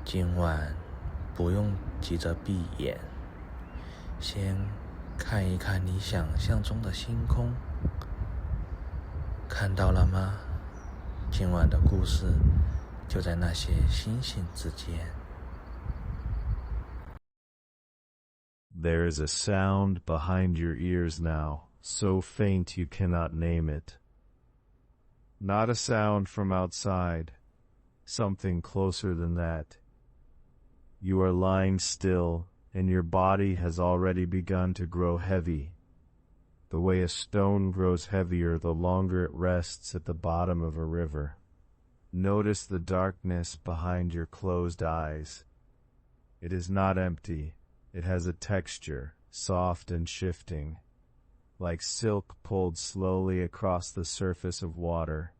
今晚不用急着闭眼，先看一看你想象中的星空。看到了吗？今晚的故事就在那些星星之间。There is a sound behind your ears now, so faint you cannot name it. Not a sound from outside, something closer than that. You are lying still, and your body has already begun to grow heavy. The way a stone grows heavier the longer it rests at the bottom of a river. Notice the darkness behind your closed eyes. It is not empty. It has a texture, soft and shifting, like silk pulled slowly across the surface of water.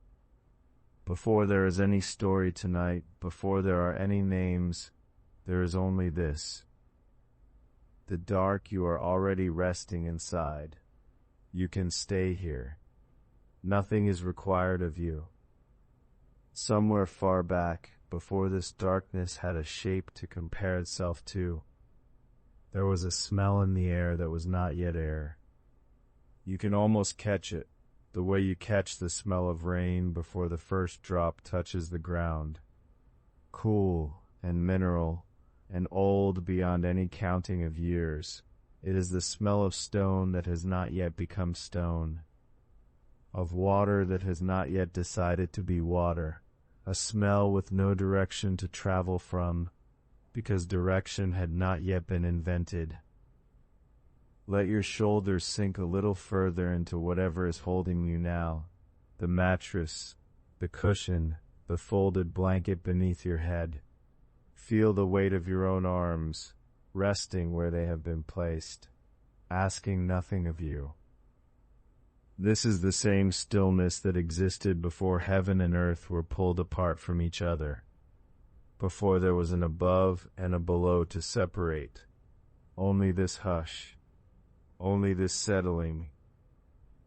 Before there is any story tonight, before there are any names, there is only this. The dark you are already resting inside. You can stay here. Nothing is required of you. Somewhere far back, before this darkness had a shape to compare itself to, there was a smell in the air that was not yet air. You can almost catch it, the way you catch the smell of rain before the first drop touches the ground. Cool and mineral and old beyond any counting of years. It is the smell of stone that has not yet become stone, of water that has not yet decided to be water, a smell with no direction to travel from, because direction had not yet been invented. Let your shoulders sink a little further into whatever is holding you now, the mattress, the cushion, the folded blanket beneath your head. Feel the weight of your own arms, resting where they have been placed, asking nothing of you. This is the same stillness that existed before heaven and earth were pulled apart from each other, before there was an above and a below to separate. Only this hush, only this settling.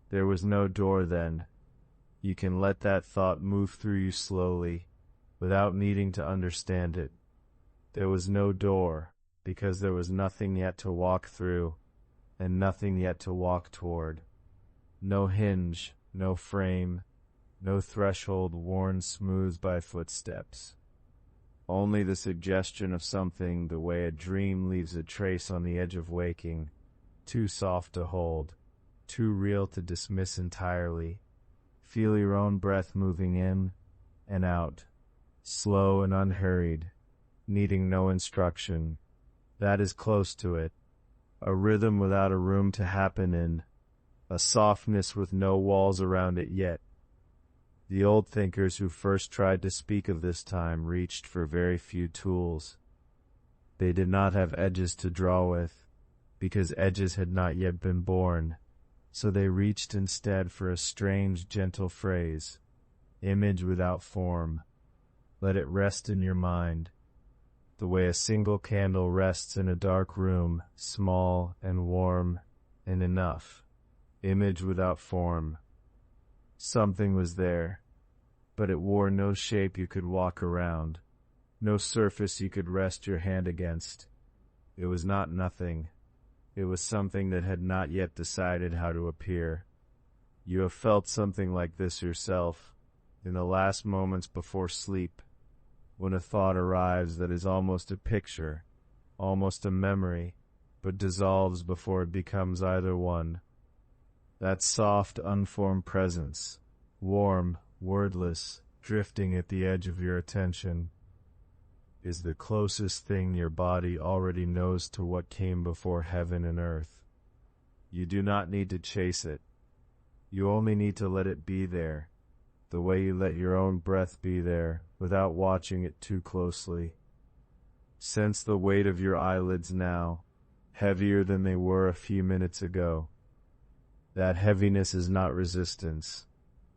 There was no door then. You can let that thought move through you slowly, without needing to understand it. There was no door, because there was nothing yet to walk through, and nothing yet to walk toward. No hinge, no frame, no threshold worn smooth by footsteps. Only the suggestion of something the way a dream leaves a trace on the edge of waking, too soft to hold, too real to dismiss entirely. Feel your own breath moving in and out, slow and unhurried, needing no instruction. That is close to it, a rhythm without a room to happen in, a softness with no walls around it yet. The old thinkers who first tried to speak of this time reached for very few tools. They did not have edges to draw with, because edges had not yet been born, so they reached instead for a strange, gentle phrase, image without form. Let it rest in your mind, the way a single candle rests in a dark room, small and warm and enough. Image without form. Something was there, but it wore no shape you could walk around, no surface you could rest your hand against. It was not nothing. It was something that had not yet decided how to appear. You have felt something like this yourself, in the last moments before sleep, when a thought arrives that is almost a picture, almost a memory, but dissolves before it becomes either one. That soft, unformed presence, warm, wordless, drifting at the edge of your attention, is the closest thing your body already knows to what came before heaven and earth. You do not need to chase it. You only need to let it be there, the way you let your own breath be there, without watching it too closely. Sense the weight of your eyelids now, heavier than they were a few minutes ago. That heaviness is not resistance.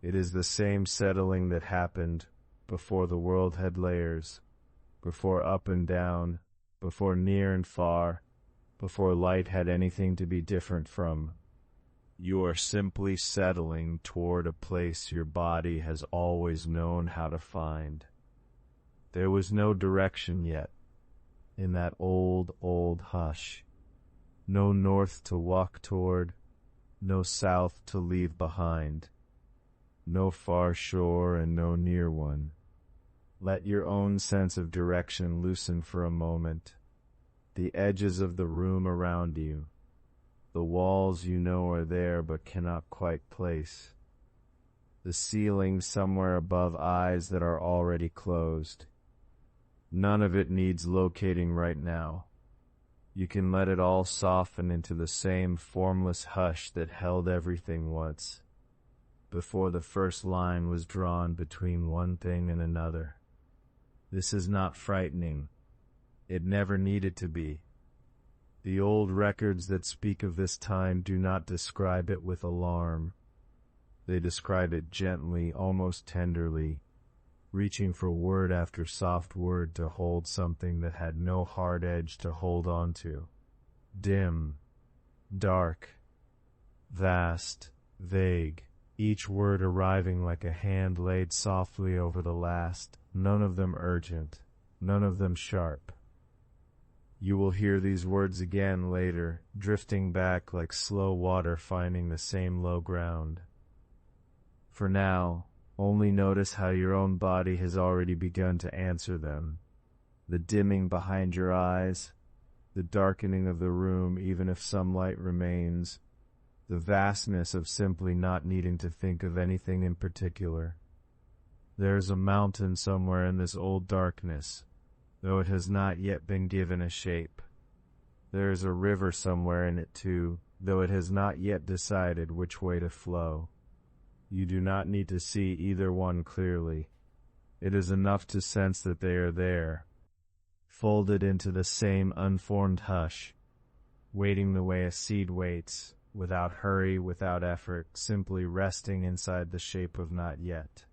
It is the same settling that happened before the world had layers, before up and down, before near and far, before light had anything to be different from. You are simply settling toward a place your body has always known how to find. There was no direction yet, in that old, old hush. No north to walk toward, no south to leave behind, no far shore and no near one. Let your own sense of direction loosen for a moment. The edges of the room around you, the walls you know are there but cannot quite place, the ceiling somewhere above eyes that are already closed. None of it needs locating right now. You can let it all soften into the same formless hush that held everything once, before the first line was drawn between one thing and another. This is not frightening. It never needed to be. The old records that speak of this time do not describe it with alarm. They describe it gently, almost tenderly, reaching for word after soft word to hold something that had no hard edge to hold on to. Dim, dark, vast, vague, each word arriving like a hand laid softly over the last, none of them urgent, none of them sharp. You will hear these words again later, drifting back like slow water finding the same low ground. For now, only notice how your own body has already begun to answer them. The dimming behind your eyes, the darkening of the room even if some light remains, the vastness of simply not needing to think of anything in particular. There is a mountain somewhere in this old darkness, though it has not yet been given a shape. There is a river somewhere in it too, though it has not yet decided which way to flow. You do not need to see either one clearly. It is enough to sense that they are there, folded into the same unformed hush, waiting the way a seed waits, without hurry, without effort, simply resting inside the shape of not yet.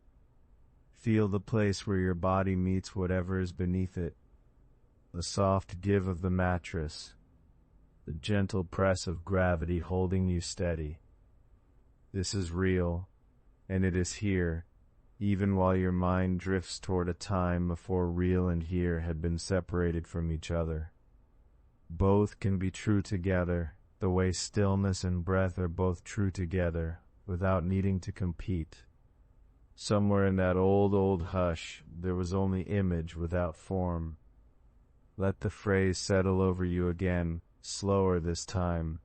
Feel the place where your body meets whatever is beneath it, the soft give of the mattress, the gentle press of gravity holding you steady. This is real, and it is here, even while your mind drifts toward a time before real and here had been separated from each other. Both can be true together, the way stillness and breath are both true together, without needing to compete. Somewhere in that old, old hush, there was only image without form. Let the phrase settle over you again, slower this time.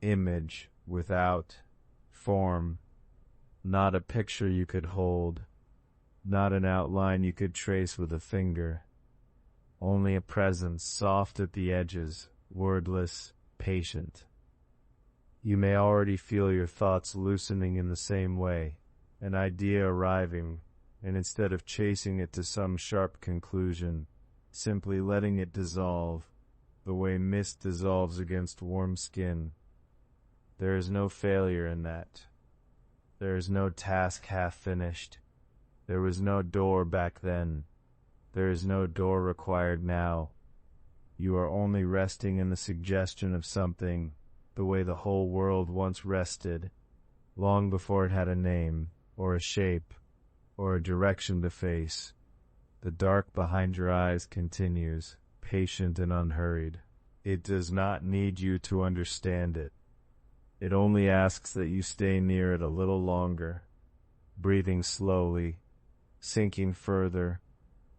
Image without form. Not a picture you could hold, not an outline you could trace with a finger. Only a presence soft at the edges, wordless, patient. You may already feel your thoughts loosening in the same way, an idea arriving, and instead of chasing it to some sharp conclusion, simply letting it dissolve, the way mist dissolves against warm skin. There is no failure in that. There is no task half finished. There was no door back then. There is no door required now. You are only resting in the suggestion of something, the way the whole world once rested, long before it had a name, or a shape, or a direction to face. The dark behind your eyes continues, patient and unhurried. It does not need you to understand it. It only asks that you stay near it a little longer, breathing slowly, sinking further,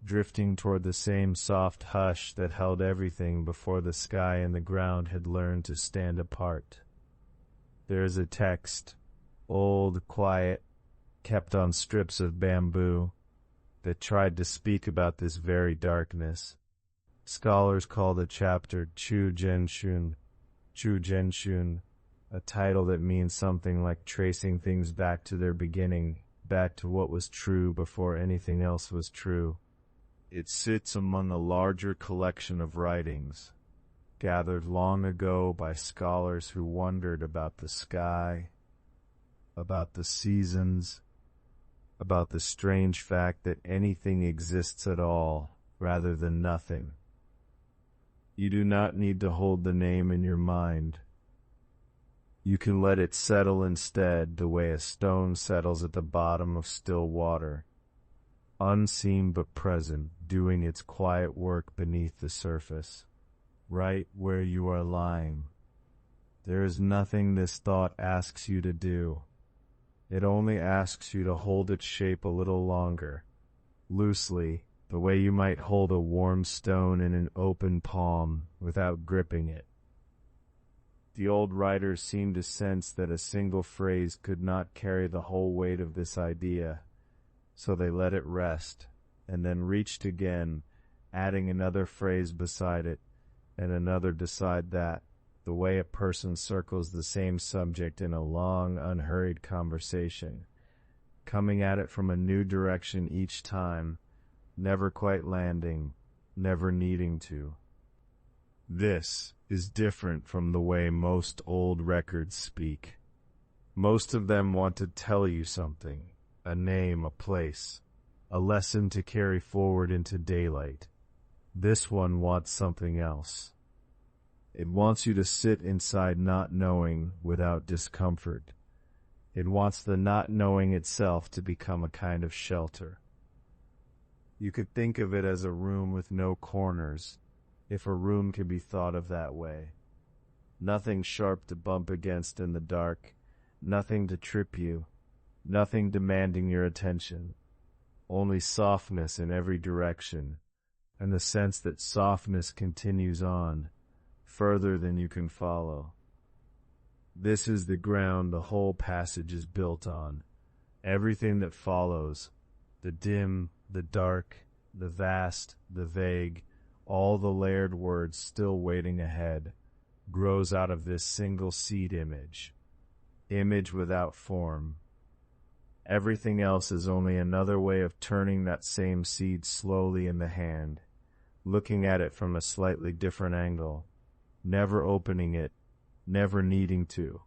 drifting toward the same soft hush that held everything before the sky and the ground had learned to stand apart. There is a text, old, quiet, kept on strips of bamboo, that tried to speak about this very darkness. Scholars call the chapter Chu Zhenxun, a title that means something like tracing things back to their beginning, back to what was true before anything else was true. It sits among a larger collection of writings, gathered long ago by scholars who wondered about the sky, about the seasons, about the strange fact that anything exists at all rather than nothing. You do not need to hold the name in your mind. You can let it settle instead the way a stone settles at the bottom of still water. unseen but present, doing its quiet work beneath the surface, right where you are lying. There is nothing this thought asks you to do. It only asks you to hold its shape a little longer, loosely, the way you might hold a warm stone in an open palm without gripping it. The old writers seemed to sense that a single phrase could not carry the whole weight of this idea, so they let it rest, and then reached again, adding another phrase beside it, and another beside that, the way a person circles the same subject in a long, unhurried conversation, coming at it from a new direction each time, never quite landing, never needing to. This is different from the way most old records speak. Most of them want to tell you something, a name, a place, a lesson to carry forward into daylight. This one wants something else. It wants you to sit inside not knowing without discomfort. It wants the not knowing itself to become a kind of shelter. You could think of it as a room with no corners, if a room could be thought of that way. Nothing sharp to bump against in the dark, nothing to trip you, nothing demanding your attention, only softness in every direction, and the sense that softness continues on, further than you can follow. This is the ground the whole passage is built on. Everything that follows, the dim, the dark, the vast, the vague, all the layered words still waiting ahead, grows out of this single seed image without form. Everything else is only another way of turning that same seed slowly in the hand, looking at it from a slightly different angle, never opening it, never needing to.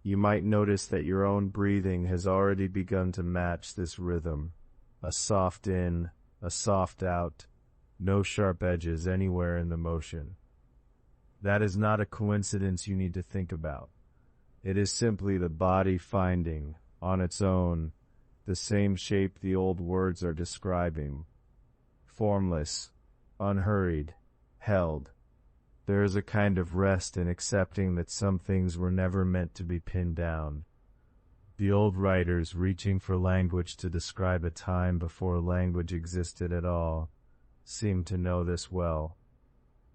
You might notice that your own breathing has already begun to match this rhythm, a soft in, a soft out, no sharp edges anywhere in the motion. That is not a coincidence you need to think about. It is simply the body finding, on its own, the same shape the old words are describing. Formless, unhurried, held. There is a kind of rest in accepting that some things were never meant to be pinned down. The old writers, reaching for language to describe a time before language existed at all, seemed to know this well.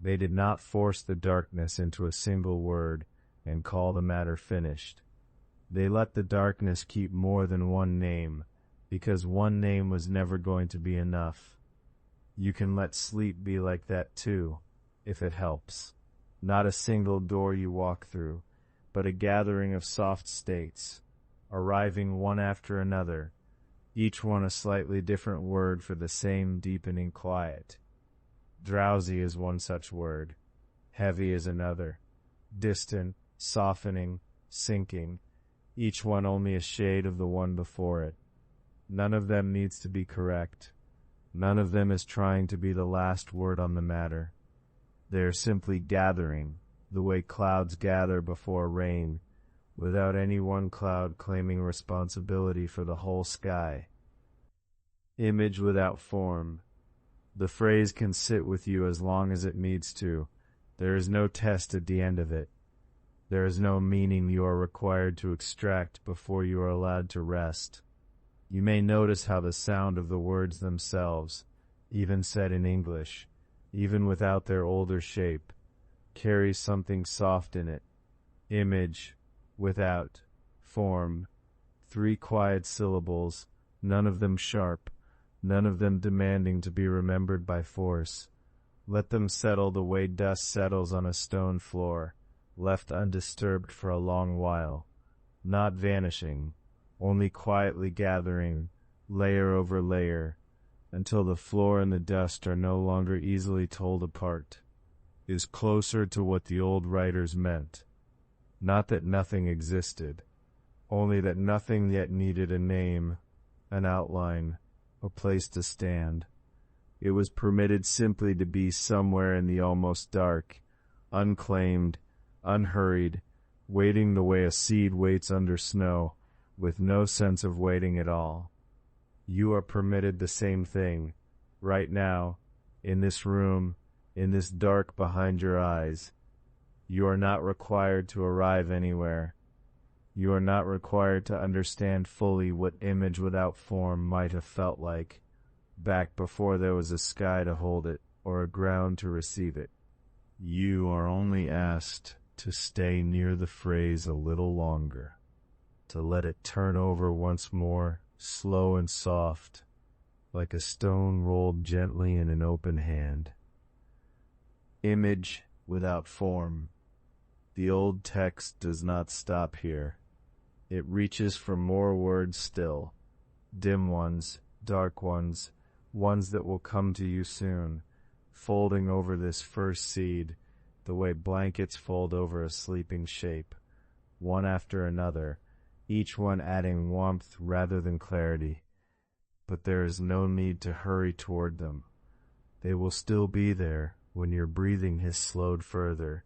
They did not force the darkness into a single word and call the matter finished. They let the darkness keep more than one name, because one name was never going to be enough. You can let sleep be like that too, if it helps. Not a single door you walk through, but a gathering of soft states, arriving one after another, each one a slightly different word for the same deepening quiet. Drowsy is one such word, heavy is another, distant, softening, sinking, each one only a shade of the one before it. None of them needs to be correct. None of them is trying to be the last word on the matter. They are simply gathering, the way clouds gather before rain, without any one cloud claiming responsibility for the whole sky. Image without form. The phrase can sit with you as long as it needs to. There is no test at the end of it. There is no meaning you are required to extract before you are allowed to rest. You may notice how the sound of the words themselves, even said in English, even without their older shape, carries something soft in it. Image, without, form, 3 quiet syllables, none of them sharp, none of them demanding to be remembered by force. Let them settle the way dust settles on a stone floor, left undisturbed for a long while, not vanishing, only quietly gathering, layer over layer, until the floor and the dust are no longer easily told apart, is closer to what the old writers meant. Not that nothing existed, only that nothing yet needed a name, an outline, a place to stand. It was permitted simply to be somewhere in the almost dark, unclaimed, unhurried, waiting the way a seed waits under snow, with no sense of waiting at all. You are permitted the same thing, right now, in this room, in this dark behind your eyes. You are not required to arrive anywhere. You are not required to understand fully what image without form might have felt like, back before there was a sky to hold it, or a ground to receive it. You are only asked to stay near the phrase a little longer, to let it turn over once more, slow and soft, like a stone rolled gently in an open hand. Image without form. The old text does not stop here. It reaches for more words still, dim ones, dark ones, ones that will come to you soon, folding over this first seed, the way blankets fold over a sleeping shape, one after another, each one adding warmth rather than clarity. But there is no need to hurry toward them. They will still be there when your breathing has slowed further,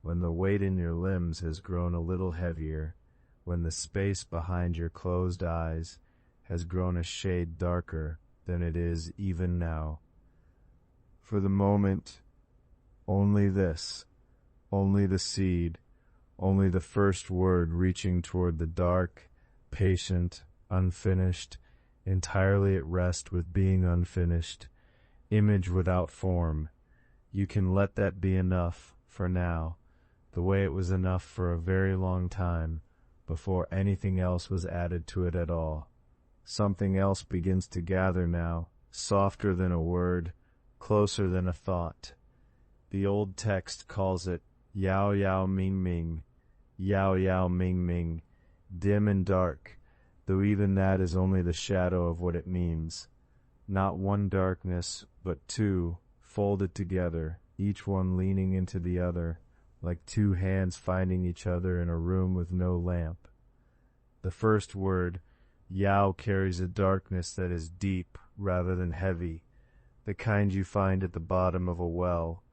when the weight in your limbs has grown a little heavier, when the space behind your closed eyes has grown a shade darker than it is even now. For the moment, only this, only the seed, only the first word reaching toward the dark, patient, unfinished, entirely at rest with being unfinished, image without form. You can let that be enough for now, the way it was enough for a very long time, before anything else was added to it at all. Something else begins to gather now, softer than a word, closer than a thought. The old text calls it Yao Yao Ming Ming, Yao Yao Ming Ming, dim and dark, though even that is only the shadow of what it means. Not one darkness, but two, folded together, each one leaning into the other, like two hands finding each other in a room with no lamp. The first word, Yao, carries a darkness that is deep rather than heavy, the kind you find at the bottom of a well,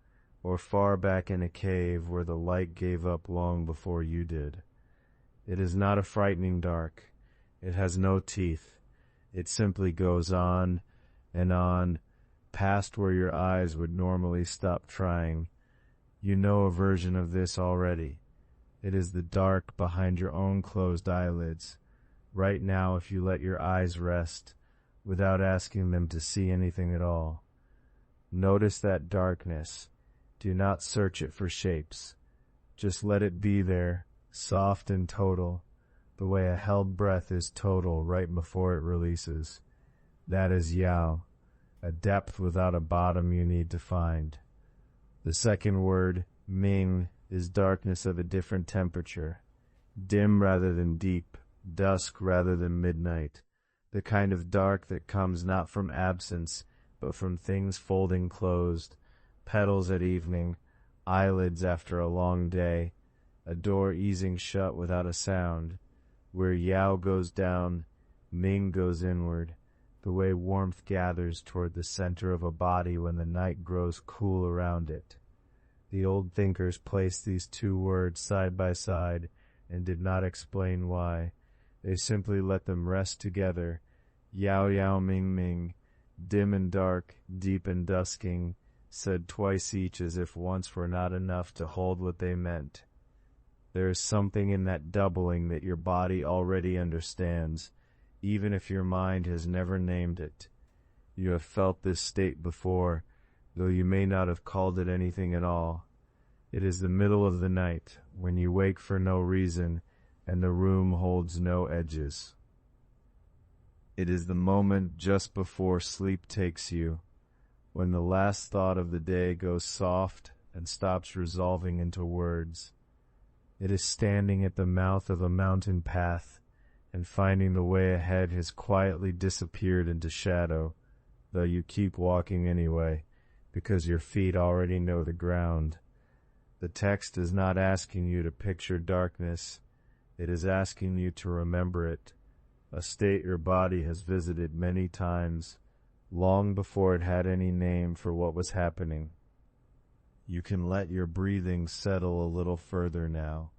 or far back in a cave where the light gave up long before you did. It is not a frightening dark. It has no teeth. It simply goes on, past where your eyes would normally stop trying. You know a version of this already. It is the dark behind your own closed eyelids. Right now, if you let your eyes rest, without asking them to see anything at all. Notice that darkness. Do not search it for shapes. Just let it be there, soft and total, the way a held breath is total right before it releases. That is Yao, a depth without a bottom you need to find. The second word, Ming, is darkness of a different temperature, dim rather than deep, dusk rather than midnight, the kind of dark that comes not from absence, but from things folding closed, petals at evening, eyelids after a long day, a door easing shut without a sound. Where Yao goes down, Ming goes inward, the way warmth gathers toward the center of a body when the night grows cool around it. The old thinkers placed these two words side by side and did not explain why. They simply let them rest together, Yao Yao Ming Ming, dim and dark, deep and dusking, said twice each as if once were not enough to hold what they meant. There is something in that doubling that your body already understands, even if your mind has never named it. You have felt this state before, though you may not have called it anything at all. It is the middle of the night, when you wake for no reason, and the room holds no edges. It is the moment just before sleep takes you, when the last thought of the day goes soft and stops resolving into words. It is standing at the mouth of a mountain path, and finding the way ahead has quietly disappeared into shadow, though you keep walking anyway, because your feet already know the ground. The text is not asking you to picture darkness. It is asking you to remember it, a state your body has visited many times, long before it had any name for what was happening. You can let your breathing settle a little further now,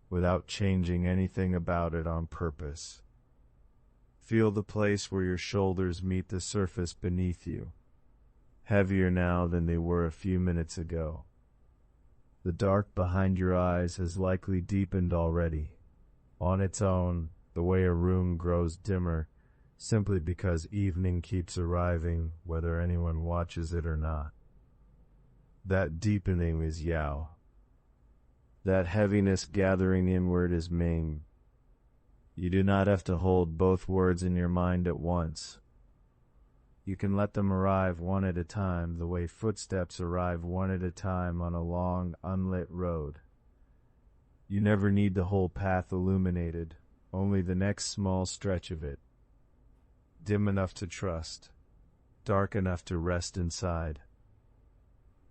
without changing anything about it on purpose. Feel the place where your shoulders meet the surface beneath you, heavier now than they were a few minutes ago. The dark behind your eyes has likely deepened already, on its own, the way a room grows dimmer, simply because evening keeps arriving, whether anyone watches it or not. That deepening is Yao. That heaviness gathering inward is Ming. You do not have to hold both words in your mind at once. You can let them arrive one at a time, the way footsteps arrive one at a time on a long, unlit road. You never need the whole path illuminated, only the next small stretch of it. Dim enough to trust, dark enough to rest inside.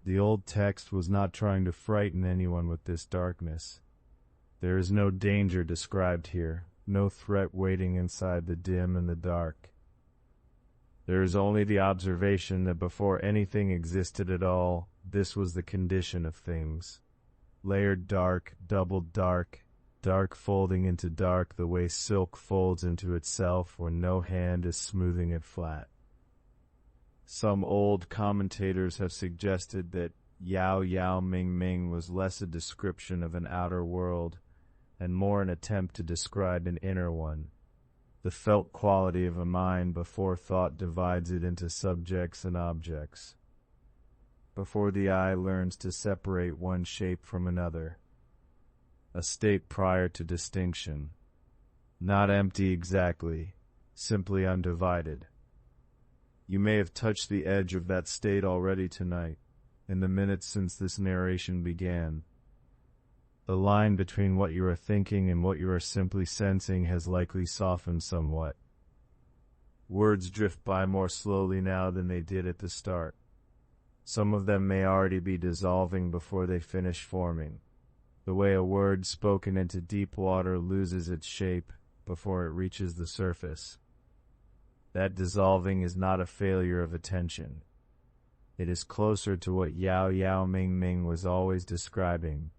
The old text was not trying to frighten anyone with this darkness. There is no danger described here, no threat waiting inside the dim and the dark. There is only the observation that before anything existed at all, this was the condition of things. Layered dark, doubled dark, dark folding into dark the way silk folds into itself when no hand is smoothing it flat. Some old commentators have suggested that Yao Yao Ming Ming was less a description of an outer world and more an attempt to describe an inner one, the felt quality of a mind before thought divides it into subjects and objects, before the eye learns to separate one shape from another, a state prior to distinction, not empty exactly, simply undivided. You may have touched the edge of that state already tonight, in the minutes since this narration began. The line between what you are thinking and what you are simply sensing has likely softened somewhat. Words drift by more slowly now than they did at the start. Some of them may already be dissolving before they finish forming, the way a word spoken into deep water loses its shape before it reaches the surface. That dissolving is not a failure of attention. It is closer to what Yao Yao Ming Ming was always describing.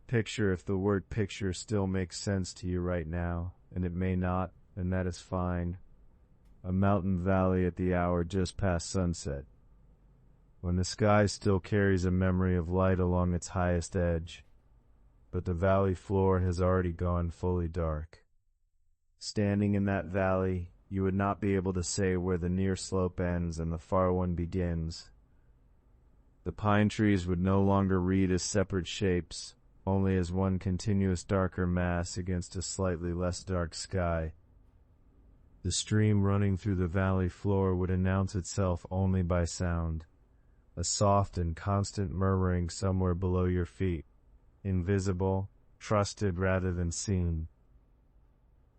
Picture if the word picture still makes sense to you right now, and it may not, and that is fine. A mountain valley at the hour just past sunset, when the sky still carries a memory of light along its highest edge, but the valley floor has already gone fully dark. Standing in that valley, you would not be able to say where the near slope ends and the far one begins. The pine trees would no longer read as separate shapes, only as one continuous darker mass against a slightly less dark sky. The stream running through the valley floor would announce itself only by sound, a soft and constant murmuring somewhere below your feet, invisible, trusted rather than seen.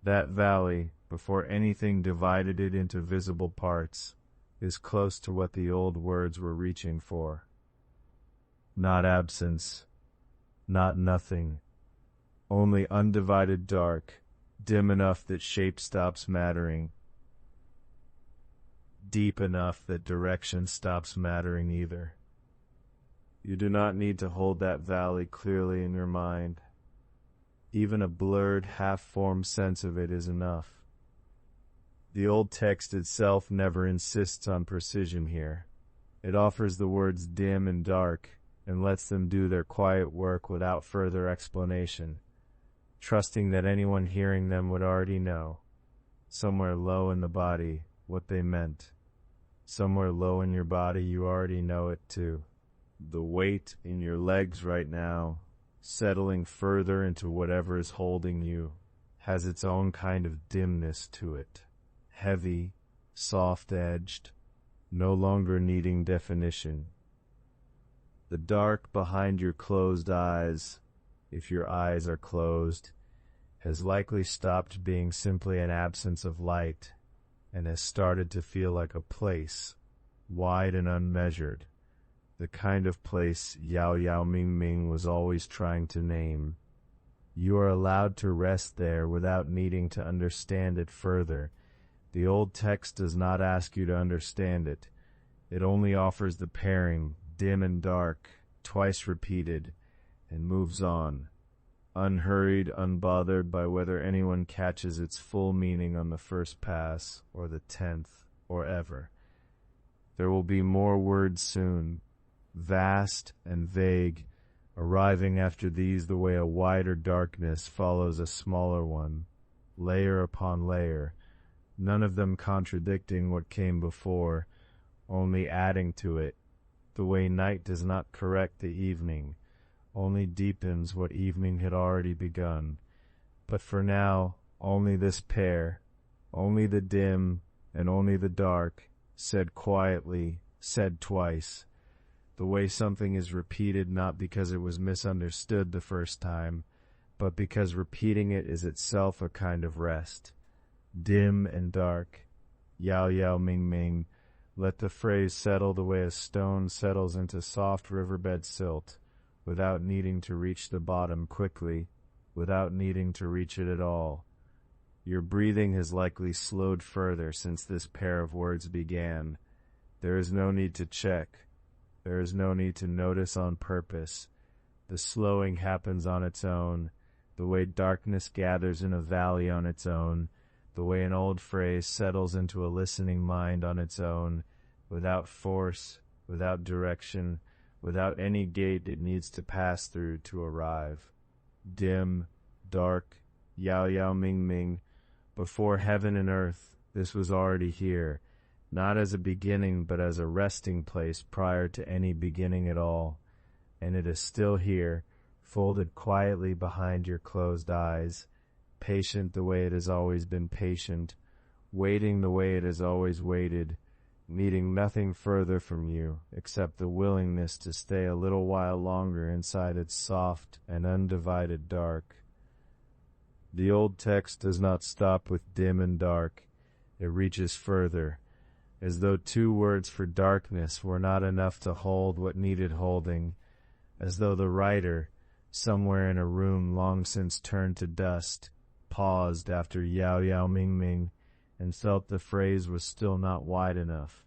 That valley, before anything divided it into visible parts, is close to what the old words were reaching for. Not absence, not nothing, only undivided dark, dim enough that shape stops mattering, deep enough that direction stops mattering either. You do not need to hold that valley clearly in your mind. Even a blurred, half-formed sense of it is enough. The old text itself never insists on precision here. It offers the words dim and dark, and lets them do their quiet work without further explanation, trusting that anyone hearing them would already know, somewhere low in the body, what they meant. Somewhere low in your body you already know it too. The weight in your legs right now, settling further into whatever is holding you, has its own kind of dimness to it. Heavy, soft-edged, no longer needing definition. The dark behind your closed eyes, if your eyes are closed, has likely stopped being simply an absence of light and has started to feel like a place, wide and unmeasured, the kind of place Yao Yao Ming Ming was always trying to name. You are allowed to rest there without needing to understand it further. The old text does not ask you to understand it. It only offers the pairing, dim and dark, twice repeated, and moves on. unhurried, unbothered by whether anyone catches its full meaning on the first pass, or the 10th, or ever. There will be more words soon, vast and vague, arriving after these the way a wider darkness follows a smaller one, layer upon layer, none of them contradicting what came before, only adding to it, the way night does not correct the evening, only deepens what evening had already begun. But for now, only this pair, only the dim and only the dark, said quietly, said twice, the way something is repeated not because it was misunderstood the first time, but because repeating it is itself a kind of rest. Dim and dark, Yao Yao Ming Ming, let the phrase settle the way a stone settles into soft riverbed silt, without needing to reach the bottom quickly, without needing to reach it at all. Your breathing has likely slowed further since this pair of words began. There is no need to check. There is no need to notice on purpose. The slowing happens on its own, the way darkness gathers in a valley on its own, the way an old phrase settles into a listening mind on its own, without force, without direction, without any gate it needs to pass through to arrive. Dim, dark, Yao Yao Ming Ming, before heaven and earth, this was already here, not as a beginning but as a resting place prior to any beginning at all, and it is still here, folded quietly behind your closed eyes, patient the way it has always been patient, waiting the way it has always waited, needing nothing further from you except the willingness to stay a little while longer inside its soft and undivided dark. The old text does not stop with dim and dark. It reaches further, as though 2 words for darkness were not enough to hold what needed holding, as though the writer, somewhere in a room long since turned to dust, paused after Yao Yao Ming Ming and felt the phrase was still not wide enough.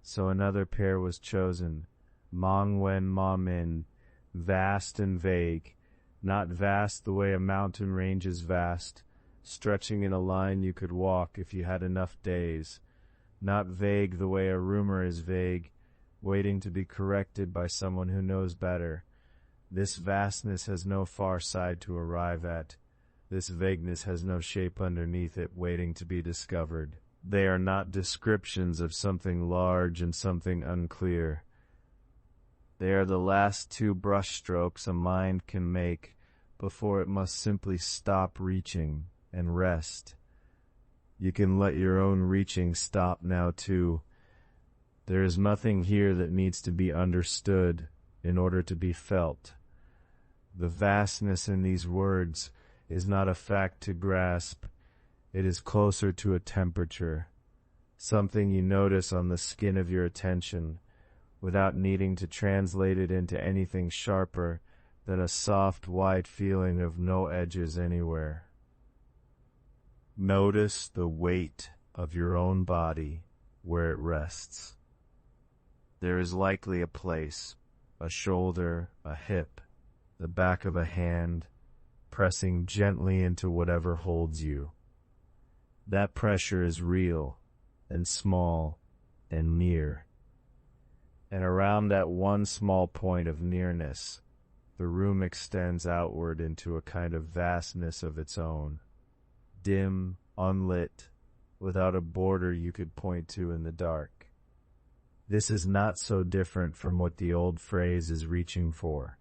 So another pair was chosen, Mong Wen Ma Min, vast and vague, not vast the way a mountain range is vast, stretching in a line you could walk if you had enough days, not vague the way a rumor is vague, waiting to be corrected by someone who knows better. This vastness has no far side to arrive at. This vagueness has no shape underneath it waiting to be discovered. They are not descriptions of something large and something unclear. They are the last 2 brushstrokes a mind can make before it must simply stop reaching and rest. You can let your own reaching stop now too. There is nothing here that needs to be understood in order to be felt. The vastness in these words is not a fact to grasp. It is closer to a temperature, something you notice on the skin of your attention, without needing to translate it into anything sharper than a soft, wide feeling of no edges anywhere. Notice the weight of your own body where it rests. There is likely a place, a shoulder, a hip, the back of a hand, pressing gently into whatever holds you. That pressure is real and small and near. And around that one small point of nearness, the room extends outward into a kind of vastness of its own, dim, unlit, without a border you could point to in the dark. This is not so different from what the old phrase is reaching for.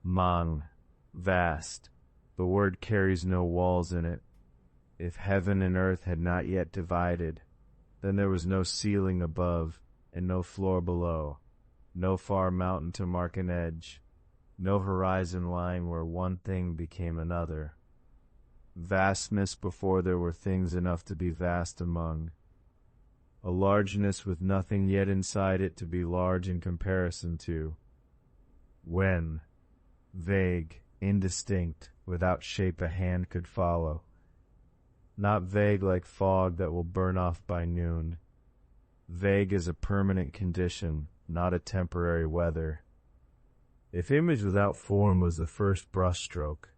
Mang, vast. The word carries no walls in it. If heaven and earth had not yet divided, then there was no ceiling above and no floor below, no far mountain to mark an edge, no horizon line where one thing became another. Vastness before there were things enough to be vast among. A largeness with nothing yet inside it to be large in comparison to. When, vague, indistinct, without shape a hand could follow. Not vague like fog that will burn off by noon. Vague as a permanent condition, not a temporary weather. If image without form was the first brushstroke,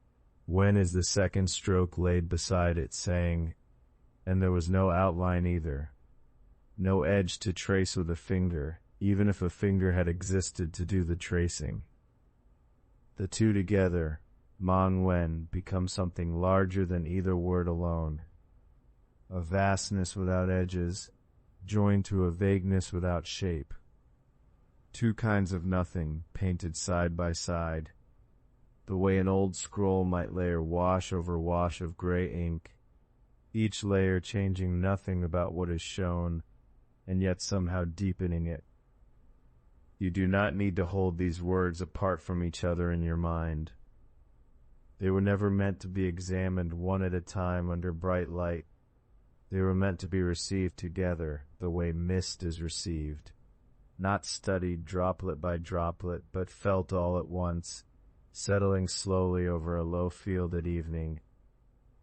When is the second stroke laid beside it, saying, and there was no outline either, no edge to trace with a finger, even if a finger had existed to do the tracing. The two together, Mang Wen, become something larger than either word alone. A vastness without edges, joined to a vagueness without shape. Two kinds of nothing, painted side by side, the way an old scroll might layer wash over wash of gray ink, each layer changing nothing about what is shown, and yet somehow deepening it. You do not need to hold these words apart from each other in your mind. They were never meant to be examined one at a time under bright light. They were meant to be received together, the way mist is received, not studied droplet by droplet, but felt all at once, settling slowly over a low field at evening.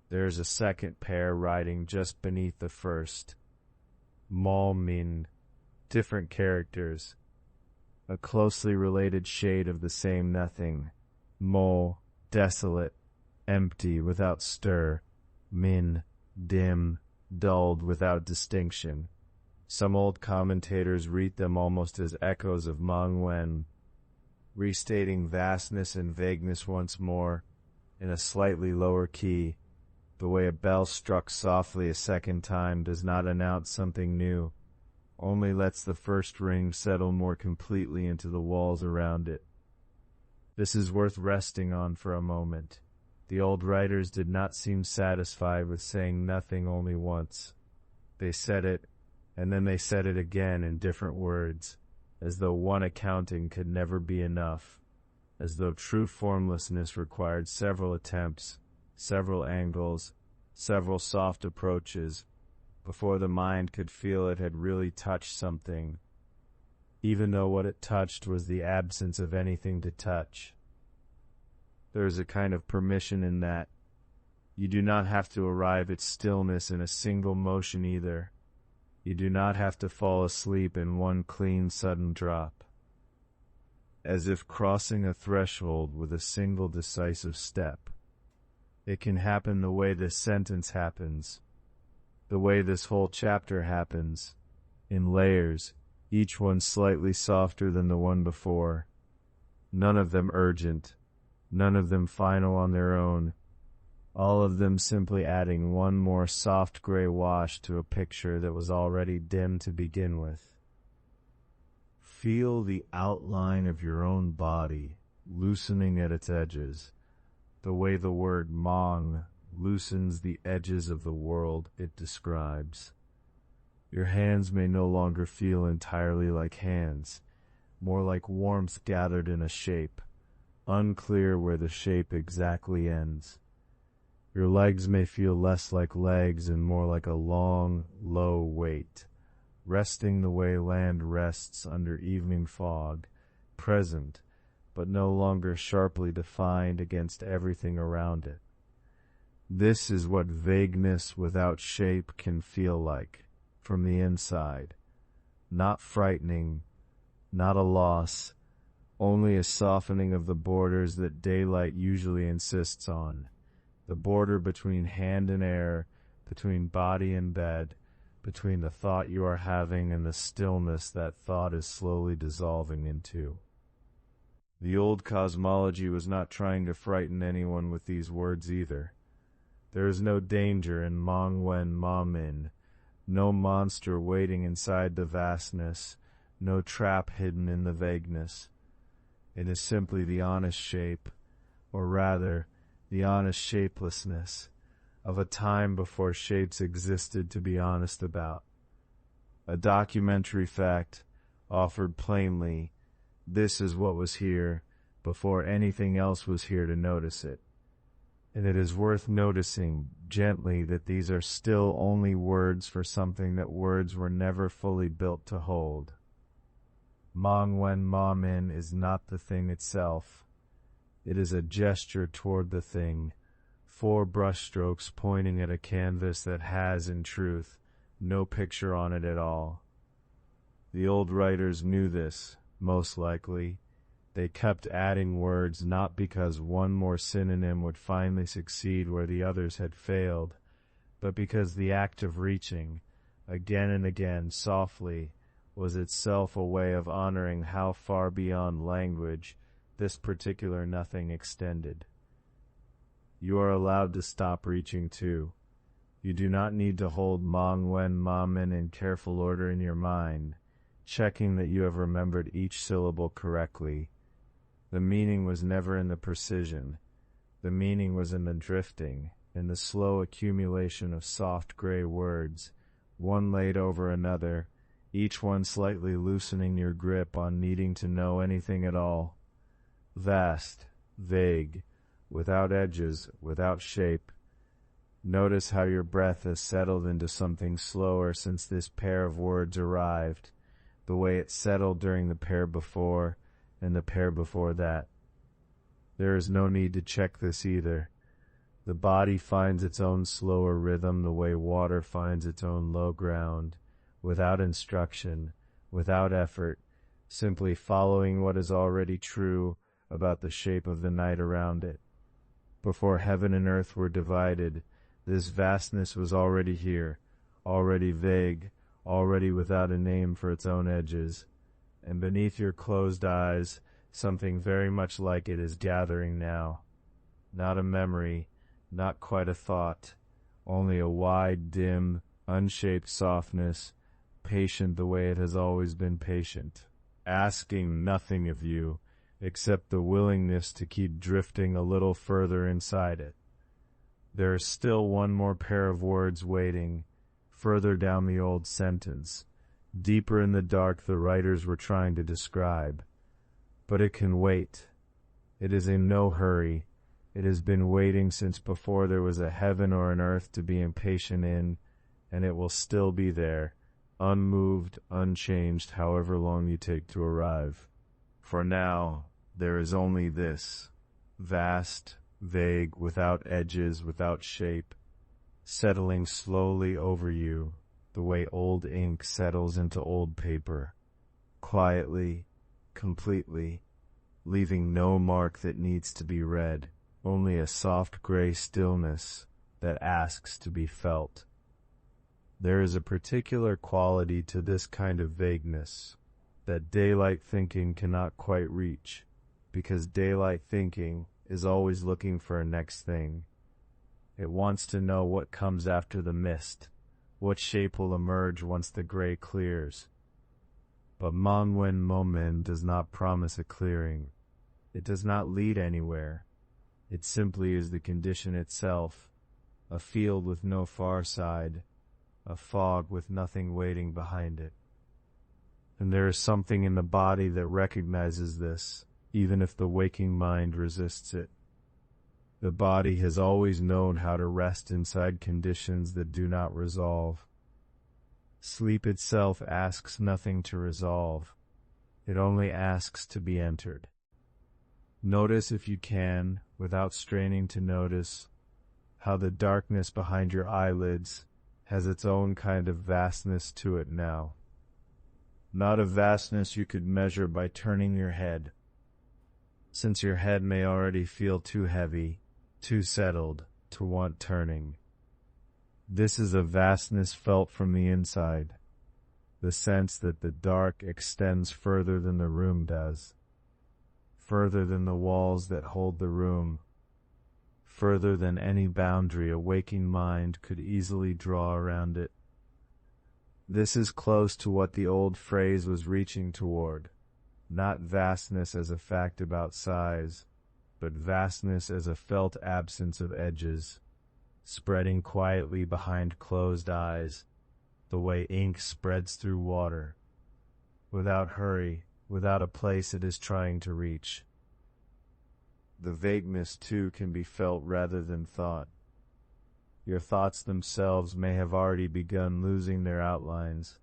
There is a second pair riding just beneath the first. Mal Min, different characters, a closely related shade of the same nothing. Mo, desolate, empty, without stir. Min, dim, dulled, without distinction. Some old commentators read them almost as echoes of Mang Wen, restating vastness and vagueness once more, in a slightly lower key. The way a bell struck softly a second time does not announce something new, only lets the first ring settle more completely into the walls around it. This is worth resting on for a moment. The old writers did not seem satisfied with saying nothing only once. They said it, and then they said it again in different words, as though one accounting could never be enough, as though true formlessness required several attempts, several angles, several soft approaches, before the mind could feel it had really touched something, even though what it touched was the absence of anything to touch. There is a kind of permission in that. You do not have to arrive at stillness in a single motion either. You do not have to fall asleep in one clean, sudden drop. As if crossing a threshold with a single decisive step. It can happen the way this sentence happens, the way this whole chapter happens, in layers, each one slightly softer than the one before, none of them urgent, none of them final on their own, all of them simply adding one more soft gray wash to a picture that was already dim to begin with. Feel the outline of your own body loosening at its edges, the way the word Mang loosens the edges of the world it describes. Your hands may no longer feel entirely like hands, more like warmth gathered in a shape, unclear where the shape exactly ends. Your legs may feel less like legs and more like a long, low weight, resting the way land rests under evening fog, present, but no longer sharply defined against everything around it. This is what vagueness without shape can feel like, from the inside. Not frightening, not a loss, only a softening of the borders that daylight usually insists on. The border between hand and air, between body and bed, between the thought you are having and the stillness that thought is slowly dissolving into. The old cosmology was not trying to frighten anyone with these words either. There is no danger in Mang Wen Ma Min, no monster waiting inside the vastness, no trap hidden in the vagueness. It is simply the honest shape, or rather, the honest shapelessness, of a time before shapes existed to be honest about. A documentary fact, offered plainly, this is what was here, before anything else was here to notice it. And it is worth noticing, gently, that these are still only words for something that words were never fully built to hold. Mang Wen Ma Min is not the thing itself. It is a gesture toward the thing, 4 brushstrokes pointing at a canvas that has, in truth, no picture on it at all. The old writers knew this, most likely. They kept adding words not because one more synonym would finally succeed where the others had failed, but because the act of reaching, again and again, softly, was itself a way of honoring how far beyond language this particular nothing extended. You are allowed to stop reaching too. You do not need to hold Mong Wen Ma Men in careful order in your mind, checking that you have remembered each syllable correctly. The meaning was never in the precision. The meaning was in the drifting, in the slow accumulation of soft gray words, one laid over another, each one slightly loosening your grip on needing to know anything at all. Vast, vague, without edges, without shape. Notice how your breath has settled into something slower since this pair of words arrived, the way it settled during the pair before, and the pair before that. There is no need to check this either. The body finds its own slower rhythm the way water finds its own low ground, without instruction, without effort, simply following what is already true about the shape of the night around it. Before heaven and earth were divided, this vastness was already here, already vague, already without a name for its own edges. And beneath your closed eyes, something very much like it is gathering now. Not a memory, not quite a thought, only a wide, dim, unshaped softness, patient the way it has always been patient, asking nothing of you except the willingness to keep drifting a little further inside it. There is still one more pair of words waiting, further down the old sentence, deeper in the dark the writers were trying to describe. But it can wait. It is in no hurry. It has been waiting since before there was a heaven or an earth to be impatient in, and it will still be there, unmoved, unchanged, however long you take to arrive. For now, there is only this, vast, vague, without edges, without shape, settling slowly over you, the way old ink settles into old paper, quietly, completely, leaving no mark that needs to be read, only a soft gray stillness that asks to be felt. There is a particular quality to this kind of vagueness that daylight thinking cannot quite reach, because daylight thinking is always looking for a next thing. It wants to know what comes after the mist, what shape will emerge once the gray clears. But Mong Wen Mo Men does not promise a clearing. It does not lead anywhere. It simply is the condition itself, a field with no far side, a fog with nothing waiting behind it. And there is something in the body that recognizes this, even if the waking mind resists it. The body has always known how to rest inside conditions that do not resolve. Sleep itself asks nothing to resolve. It only asks to be entered. Notice, if you can, without straining to notice, how the darkness behind your eyelids has its own kind of vastness to it now. Not a vastness you could measure by turning your head, since your head may already feel too heavy, too settled, to want turning. This is a vastness felt from the inside, the sense that the dark extends further than the room does, further than the walls that hold the room, further than any boundary a waking mind could easily draw around it. This is close to what the old phrase was reaching toward, not vastness as a fact about size, but vastness as a felt absence of edges, spreading quietly behind closed eyes, the way ink spreads through water, without hurry, without a place it is trying to reach. The vagueness, too, can be felt rather than thought. Your thoughts themselves may have already begun losing their outlines.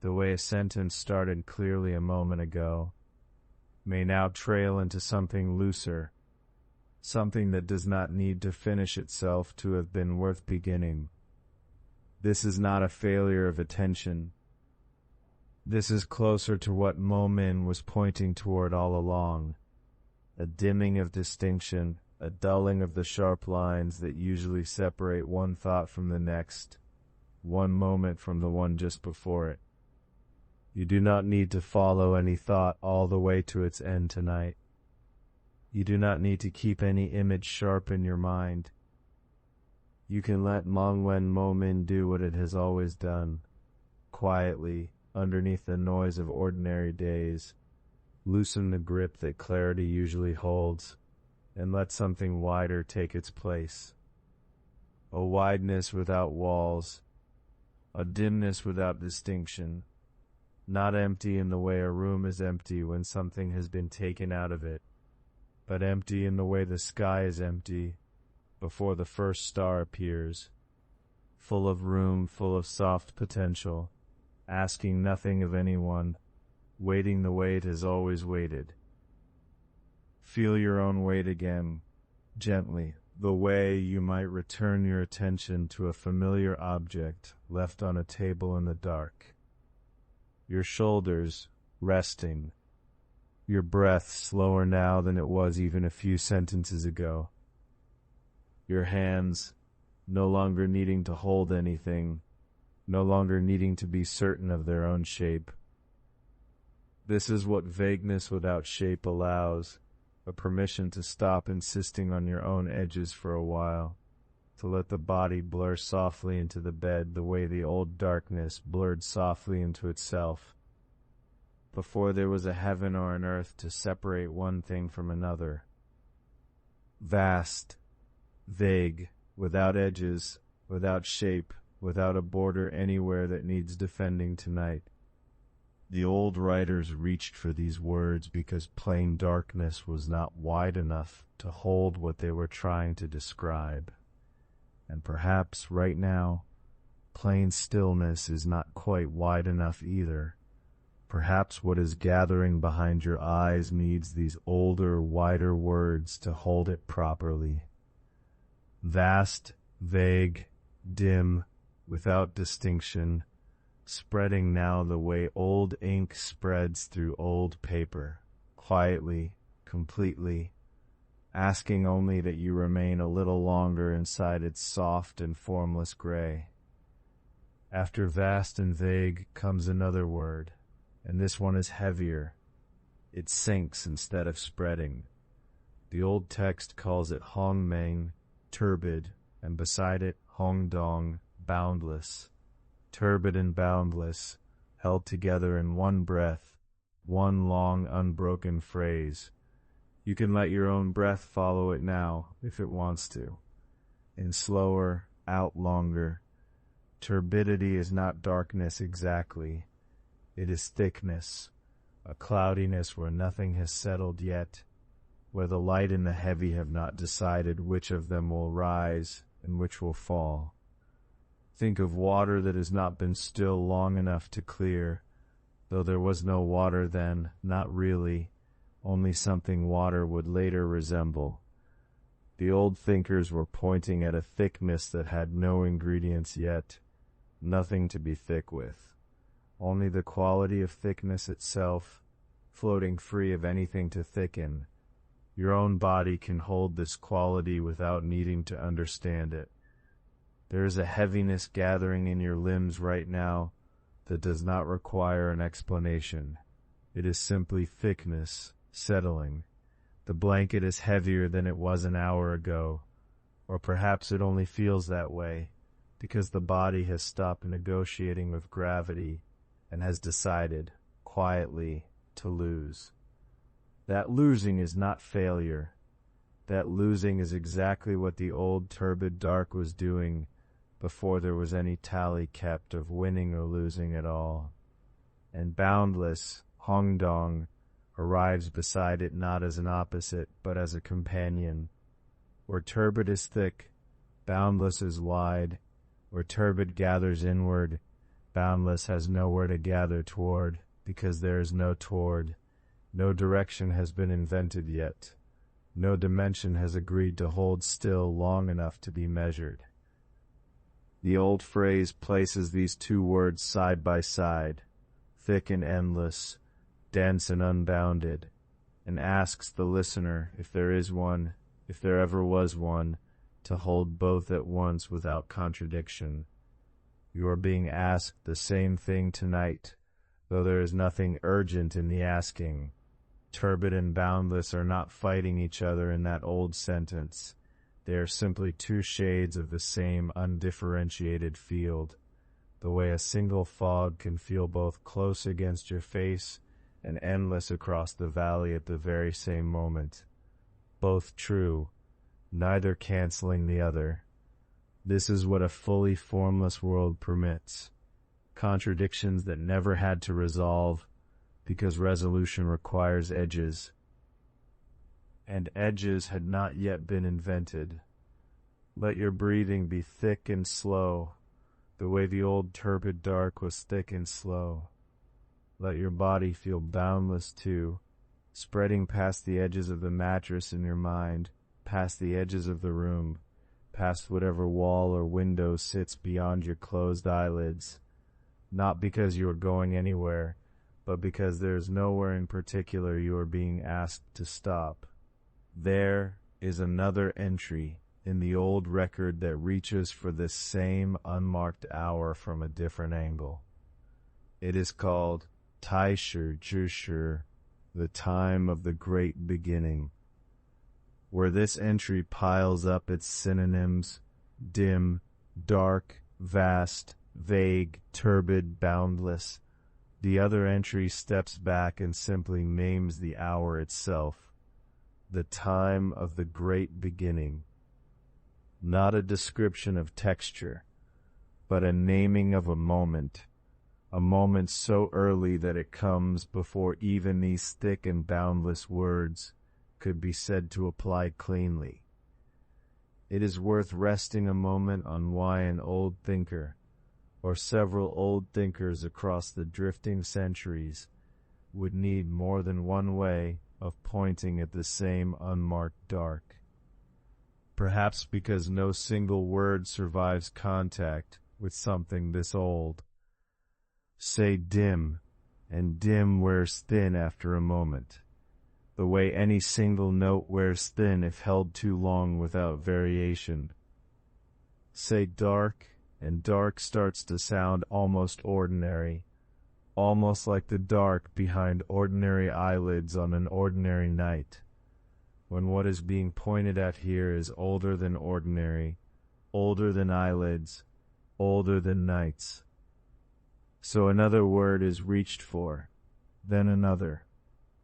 The way a sentence started clearly a moment ago may now trail into something looser, something that does not need to finish itself to have been worth beginning. This is not a failure of attention. This is closer to what Momin was pointing toward all along. A dimming of distinction, a dulling of the sharp lines that usually separate one thought from the next, one moment from the one just before it. You do not need to follow any thought all the way to its end tonight. You do not need to keep any image sharp in your mind. You can let Mongwen Momin do what it has always done, quietly, underneath the noise of ordinary days. Loosen the grip that clarity usually holds, and let something wider take its place. A wideness without walls, a dimness without distinction, not empty in the way a room is empty when something has been taken out of it, but empty in the way the sky is empty before the first star appears, full of room, full of soft potential, asking nothing of anyone, waiting the way it has always waited. Feel your own weight again, gently, the way you might return your attention to a familiar object left on a table in the dark. Your shoulders resting, your breath slower now than it was even a few sentences ago. Your hands no longer needing to hold anything, no longer needing to be certain of their own shape. This is what vagueness without shape allows, a permission to stop insisting on your own edges for a while, to let the body blur softly into the bed the way the old darkness blurred softly into itself. Before there was a heaven or an earth to separate one thing from another. Vast, vague, without edges, without shape, without a border anywhere that needs defending tonight. The old writers reached for these words because plain darkness was not wide enough to hold what they were trying to describe. And perhaps right now, plain stillness is not quite wide enough either. Perhaps what is gathering behind your eyes needs these older, wider words to hold it properly. Vast, vague, dim, without distinction, spreading now the way old ink spreads through old paper, quietly, completely, asking only that you remain a little longer inside its soft and formless gray. After vast and vague comes another word, and this one is heavier. It sinks instead of spreading. The old text calls it Hongmeng, turbid, and beside it Hongdong, boundless. Turbid and boundless, held together in one breath, one long unbroken phrase. You can let your own breath follow it now, if it wants to. In slower, out longer. Turbidity is not darkness exactly. It is thickness, a cloudiness where nothing has settled yet, where the light and the heavy have not decided which of them will rise and which will fall. Think of water that has not been still long enough to clear, though there was no water then, not really, only something water would later resemble. The old thinkers were pointing at a thickness that had no ingredients yet, nothing to be thick with, only the quality of thickness itself, floating free of anything to thicken. Your own body can hold this quality without needing to understand it. There is a heaviness gathering in your limbs right now that does not require an explanation. It is simply thickness, settling. The blanket is heavier than it was an hour ago, or perhaps it only feels that way because the body has stopped negotiating with gravity and has decided, quietly, to lose. That losing is not failure. That losing is exactly what the old turbid dark was doing before there was any tally kept of winning or losing at all. And boundless, Hongdong, arrives beside it not as an opposite, but as a companion. Where turbid is thick, boundless is wide. Where turbid gathers inward, boundless has nowhere to gather toward, because there is no toward. No direction has been invented yet. No dimension has agreed to hold still long enough to be measured. The old phrase places these two words side by side, thick and endless, dense and unbounded, and asks the listener, if there is one, if there ever was one, to hold both at once without contradiction. You are being asked the same thing tonight, though there is nothing urgent in the asking. Turbid and boundless are not fighting each other in that old sentence. They are simply two shades of the same undifferentiated field, the way a single fog can feel both close against your face and endless across the valley at the very same moment. Both true, neither canceling the other. This is what a fully formless world permits. Contradictions that never had to resolve, because resolution requires edges. And edges had not yet been invented. Let your breathing be thick and slow, the way the old turbid dark was thick and slow. Let your body feel boundless too, spreading past the edges of the mattress in your mind, past the edges of the room, past whatever wall or window sits beyond your closed eyelids, not because you are going anywhere, but because there is nowhere in particular you are being asked to stop. There is another entry in the old record that reaches for this same unmarked hour from a different angle. It is called Taisher Jushur, the time of the great beginning, where this entry piles up its synonyms: dim, dark, vast, vague, turbid, boundless. The other entry steps back and simply names the hour itself, the time of the great beginning. Not a description of texture, but a naming of a moment so early that it comes before even these thick and boundless words could be said to apply cleanly. It is worth resting a moment on why an old thinker, or several old thinkers across the drifting centuries, would need more than one way of pointing at the same unmarked dark. Perhaps because no single word survives contact with something this old. Say dim, and dim wears thin after a moment, the way any single note wears thin if held too long without variation. Say dark, and dark starts to sound almost ordinary, almost like the dark behind ordinary eyelids on an ordinary night, when what is being pointed at here is older than ordinary, older than eyelids, older than nights. So another word is reached for, then another,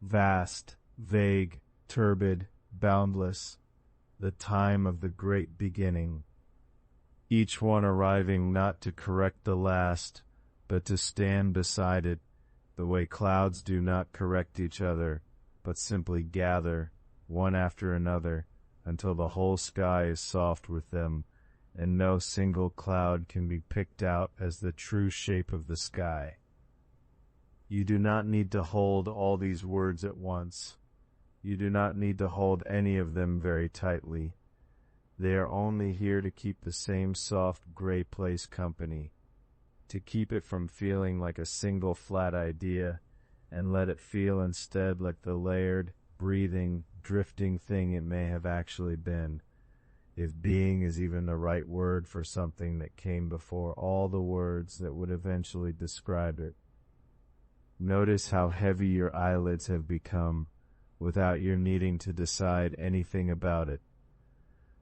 vast, vague, turbid, boundless, the time of the great beginning, each one arriving not to correct the last, but to stand beside it, the way clouds do not correct each other, but simply gather, one after another, until the whole sky is soft with them, and no single cloud can be picked out as the true shape of the sky. You do not need to hold all these words at once. You do not need to hold any of them very tightly. They are only here to keep the same soft gray place company, to keep it from feeling like a single flat idea, and let it feel instead like the layered, breathing, drifting thing it may have actually been, if being is even the right word for something that came before all the words that would eventually describe it. Notice how heavy your eyelids have become without your needing to decide anything about it.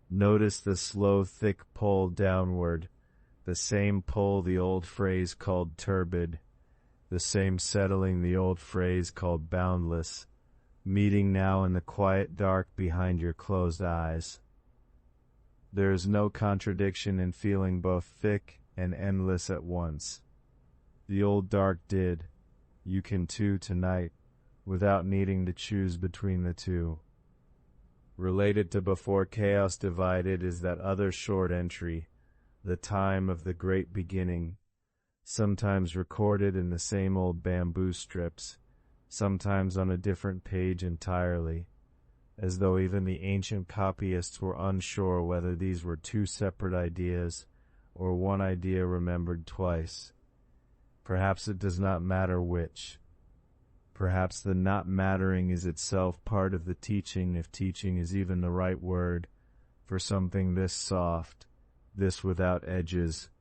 Notice the slow, thick pull downward, the same pull the old phrase called turbid, the same settling the old phrase called boundless, meeting now in the quiet dark behind your closed eyes. There is no contradiction in feeling both thick and endless at once. The old dark did. You can too tonight, without needing to choose between the two. Related to before chaos divided is that other short entry, the time of the great beginning, sometimes recorded in the same old bamboo strips, sometimes on a different page entirely, as though even the ancient copyists were unsure whether these were two separate ideas or one idea remembered twice. Perhaps it does not matter which. Perhaps the not mattering is itself part of the teaching, if teaching is even the right word, for something this soft, this without edges,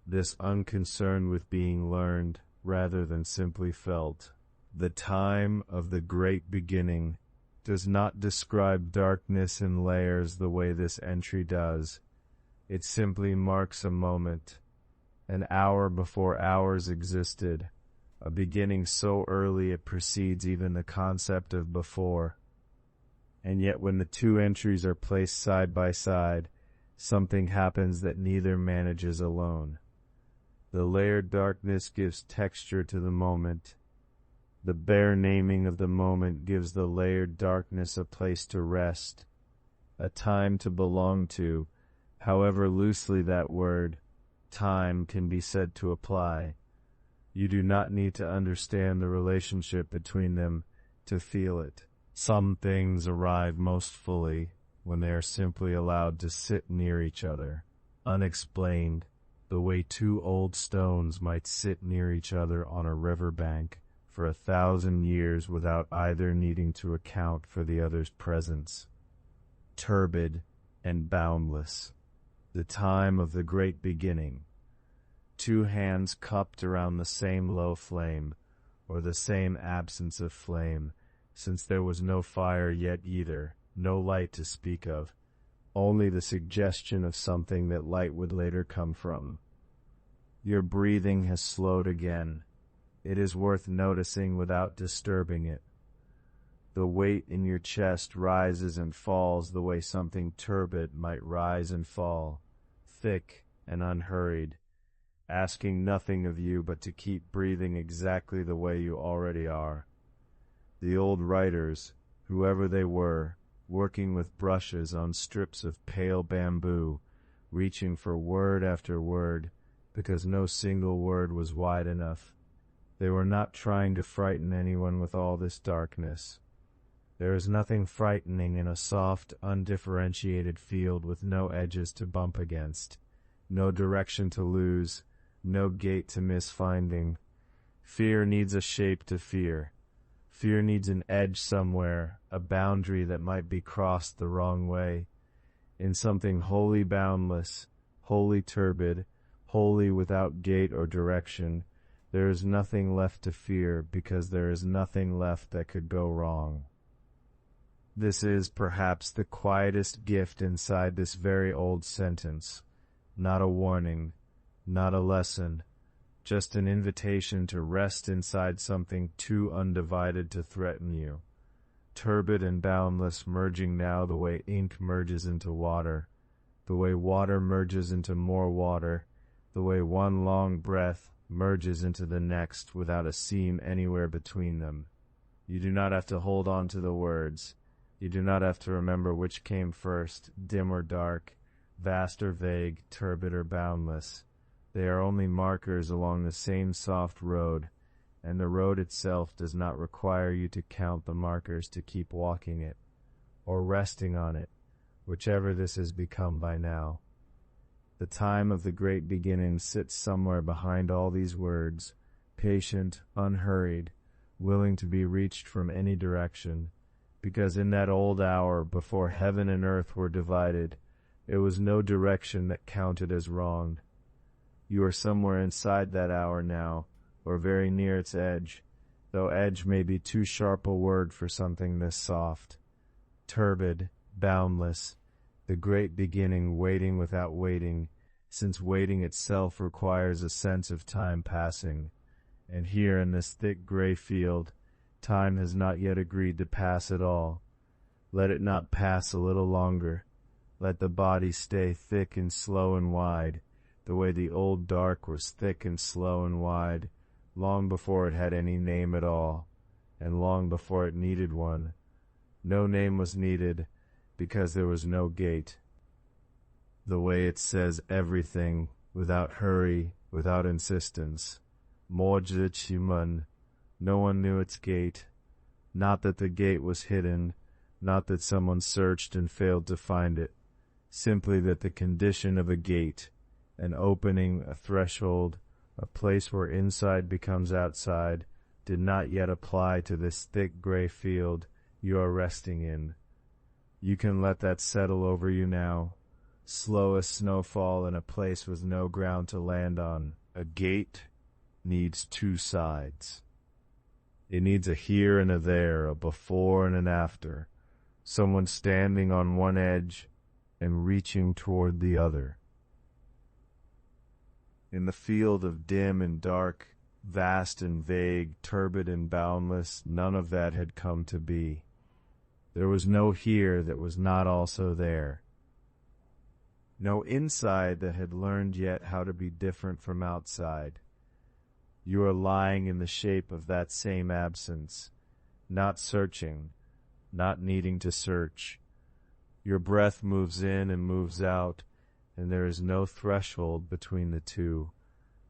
this unconcerned with being learned rather than simply felt. The time of the great beginning does not describe darkness in layers the way this entry does. It simply marks a moment, an hour before hours existed, a beginning so early it precedes even the concept of before. And yet when the two entries are placed side by side, something happens that neither manages alone. The layered darkness gives texture to the moment. The bare naming of the moment gives the layered darkness a place to rest, a time to belong to, however loosely that word, time, can be said to apply. You do not need to understand the relationship between them to feel it. Some things arrive most fully when they are simply allowed to sit near each other, unexplained, the way two old stones might sit near each other on a river bank for 1,000 years without either needing to account for the other's presence. Turbid and boundless, the time of the great beginning. Two hands cupped around the same low flame, or the same absence of flame, since there was no fire yet either, no light to speak of, only the suggestion of something that light would later come from. Your breathing has slowed again. It is worth noticing without disturbing it. The weight in your chest rises and falls the way something turbid might rise and fall, thick and unhurried, asking nothing of you but to keep breathing exactly the way you already are. The old writers, whoever they were, working with brushes on strips of pale bamboo, reaching for word after word, because no single word was wide enough. They were not trying to frighten anyone with all this darkness. There is nothing frightening in a soft, undifferentiated field with no edges to bump against, no direction to lose, no gate to miss finding. Fear needs a shape to fear. Fear needs an edge somewhere, a boundary that might be crossed the wrong way. In something wholly boundless, wholly turbid, wholly without gate or direction, there is nothing left to fear because there is nothing left that could go wrong. This is perhaps the quietest gift inside this very old sentence. Not a warning, not a lesson, just an invitation to rest inside something too undivided to threaten you. Turbid and boundless, merging now the way ink merges into water, the way water merges into more water, the way one long breath merges into the next without a seam anywhere between them. You do not have to hold on to the words. You do not have to remember which came first, dim or dark, vast or vague, turbid or boundless. They are only markers along the same soft road, and the road itself does not require you to count the markers to keep walking it, or resting on it, whichever this has become by now. The time of the great beginning sits somewhere behind all these words, patient, unhurried, willing to be reached from any direction, because in that old hour before heaven and earth were divided, it was no direction that counted as wrong. You are somewhere inside that hour now, or very near its edge, though edge may be too sharp a word for something this soft. Turbid, boundless, the great beginning waiting without waiting, since waiting itself requires a sense of time passing. And here in this thick gray field, time has not yet agreed to pass at all. Let it not pass a little longer. Let the body stay thick and slow and wide, the way the old dark was thick and slow and wide, long before it had any name at all, and long before it needed one. No name was needed, because there was no gate. The way it says everything, without hurry, without insistence. Morje Chimun. No one knew its gate. Not that the gate was hidden, not that someone searched and failed to find it. Simply that the condition of a gate, an opening, a threshold, a place where inside becomes outside, did not yet apply to this thick gray field you are resting in. You can let that settle over you now. Slow as snowfall in a place with no ground to land on. A gate needs two sides. It needs a here and a there, a before and an after. Someone standing on one edge and reaching toward the other. In the field of dim and dark, vast and vague, turbid and boundless, none of that had come to be. There was no here that was not also there. No inside that had learned yet how to be different from outside. You are lying in the shape of that same absence, not searching, not needing to search. Your breath moves in and moves out, and there is no threshold between the two,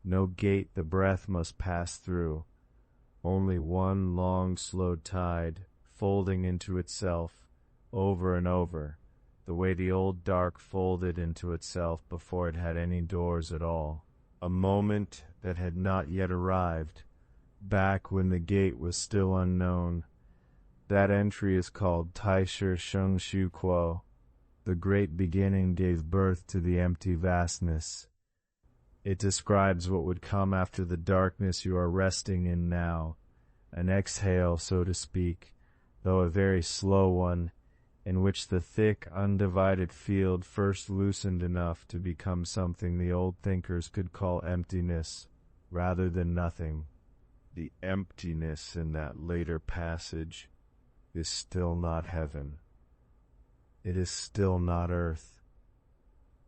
no gate the breath must pass through, only one long, slow tide, folding into itself, over and over, the way the old dark folded into itself before it had any doors at all. A moment that had not yet arrived, back when the gate was still unknown. That entry is called Taisher Sheng Shu Kuo. The great beginning gave birth to the empty vastness. It describes what would come after the darkness you are resting in now, an exhale, so to speak, though a very slow one, in which the thick, undivided field first loosened enough to become something the old thinkers could call emptiness, rather than nothing. The emptiness in that later passage is still not heaven. It is still not earth.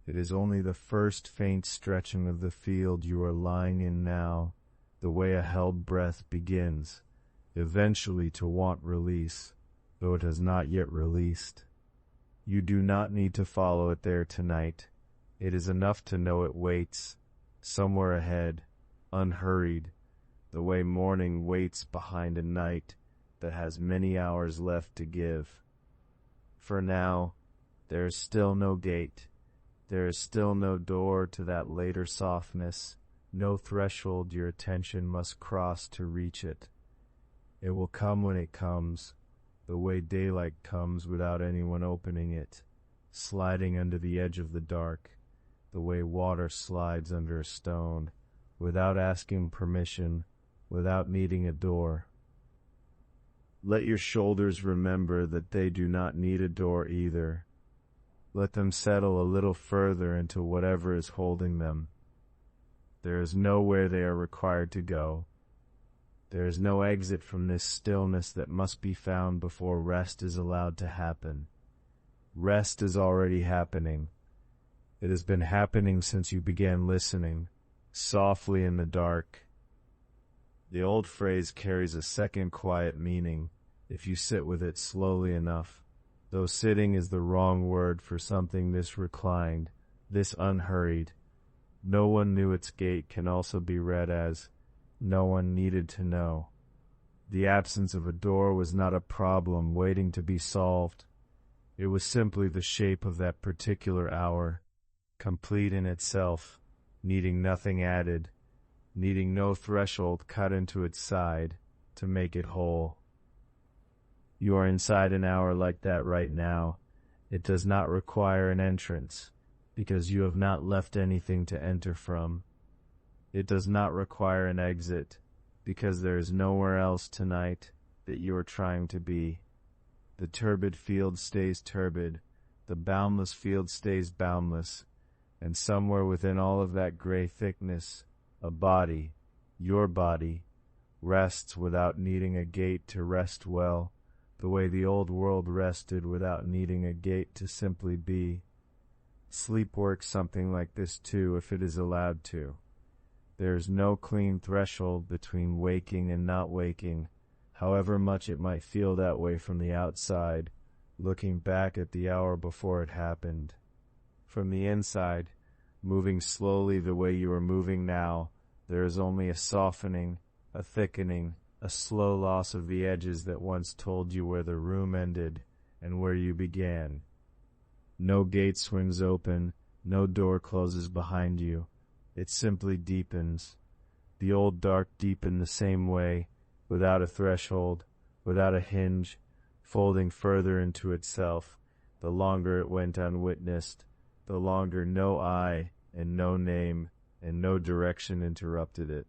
It is only the first faint stretching of the field you are lying in now, the way a held breath begins, eventually to want release, though it has not yet released. You do not need to follow it there tonight. It is enough to know it waits, somewhere ahead, unhurried, the way morning waits behind a night that has many hours left to give. For now, there is still no gate. There is still no door to that later softness, no threshold your attention must cross to reach it. It will come when it comes, the way daylight comes without anyone opening it, sliding under the edge of the dark, the way water slides under a stone, without asking permission, without needing a door. Let your shoulders remember that they do not need a door either. Let them settle a little further into whatever is holding them. There is nowhere they are required to go. There is no exit from this stillness that must be found before rest is allowed to happen. Rest is already happening. It has been happening since you began listening, softly in the dark. The old phrase carries a second quiet meaning if you sit with it slowly enough, though sitting is the wrong word for something this reclined, this unhurried. No one knew its gate can also be read as no one needed to know. The absence of a door was not a problem waiting to be solved. It was simply the shape of that particular hour, complete in itself, needing nothing added, needing no threshold cut into its side to make it whole. You are inside an hour like that right now. It does not require an entrance, because you have not left anything to enter from. It does not require an exit, because there is nowhere else tonight that you are trying to be. The turbid field stays turbid, the boundless field stays boundless, and somewhere within all of that gray thickness, a body, your body, rests without needing a gate to rest well, the way the old world rested without needing a gate to simply be. Sleep works something like this too, if it is allowed to. There is no clean threshold between waking and not waking, however much it might feel that way from the outside, looking back at the hour before it happened. From the inside, moving slowly the way you are moving now, there is only a softening, a thickening, a slow loss of the edges that once told you where the room ended and where you began. No gate swings open, no door closes behind you. It simply deepens. The old dark deepened the same way, without a threshold, without a hinge, folding further into itself. The longer it went unwitnessed, the longer no eye and no name and no direction interrupted it.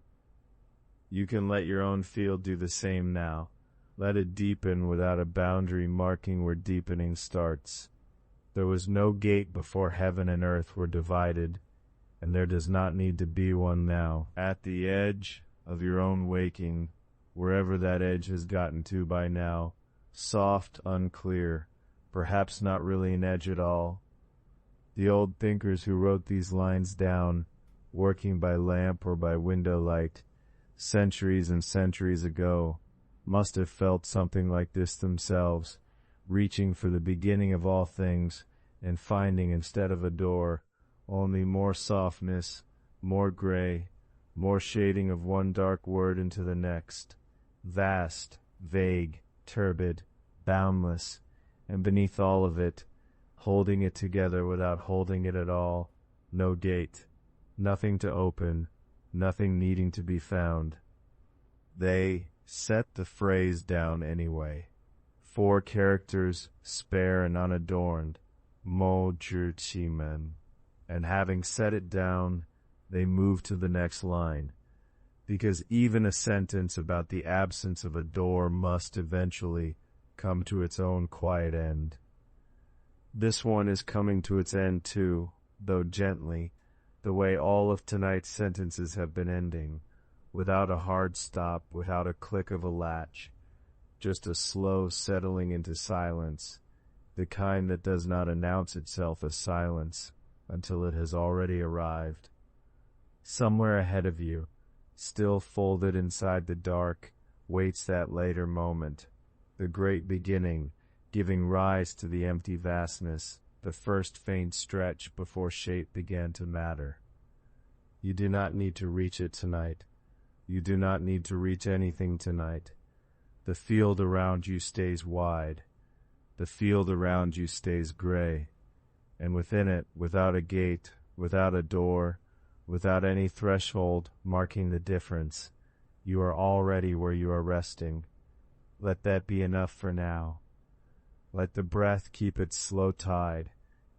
You can let your own field do the same now. Let it deepen without a boundary marking where deepening starts. There was no gate before heaven and earth were divided, and there does not need to be one now. At the edge of your own waking, wherever that edge has gotten to by now, soft, unclear, perhaps not really an edge at all. The old thinkers who wrote these lines down, working by lamp or by window light, centuries and centuries ago, must have felt something like this themselves, reaching for the beginning of all things, and finding instead of a door, only more softness, more gray, more shading of one dark word into the next, vast, vague, turbid, boundless, and beneath all of it, holding it together without holding it at all, no gate, nothing to open, nothing needing to be found. They set the phrase down anyway. 4 characters, spare and unadorned, mo zhi qi men. And having set it down, they move to the next line, because even a sentence about the absence of a door must eventually come to its own quiet end. This one is coming to its end too, though gently, the way all of tonight's sentences have been ending, without a hard stop, without a click of a latch, just a slow settling into silence, the kind that does not announce itself as silence until it has already arrived. Somewhere ahead of you, still folded inside the dark, waits that later moment, the great beginning, giving rise to the empty vastness, the first faint stretch before shape began to matter. You do not need to reach it tonight. You do not need to reach anything tonight. The field around you stays wide. The field around you stays gray. And within it, without a gate, without a door, without any threshold marking the difference, you are already where you are resting. Let that be enough for now. Let the breath keep its slow tide,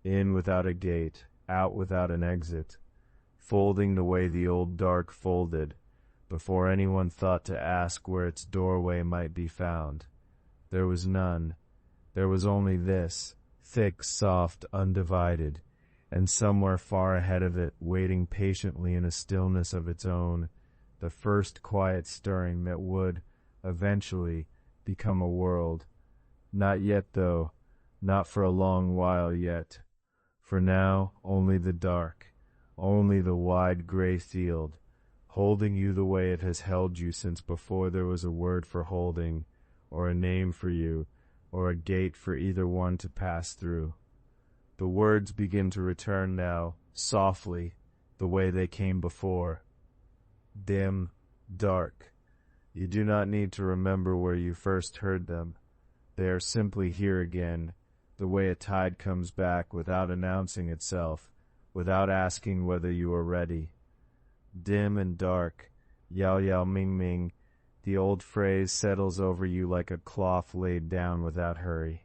in without a gate, out without an exit, folding the way the old dark folded, before anyone thought to ask where its doorway might be found. There was none. There was only this, thick, soft, undivided, and somewhere far ahead of it, waiting patiently in a stillness of its own, the first quiet stirring that would, eventually, become a world. Not yet, though, not for a long while yet. For now, only the dark, only the wide gray field, holding you the way it has held you since before there was a word for holding, or a name for you, or a gate for either one to pass through. The words begin to return now, softly, the way they came before. Dim, dark. You do not need to remember where you first heard them. They are simply here again, the way a tide comes back without announcing itself, without asking whether you are ready. Dim and dark, yao yao ming ming, the old phrase settles over you like a cloth laid down without hurry.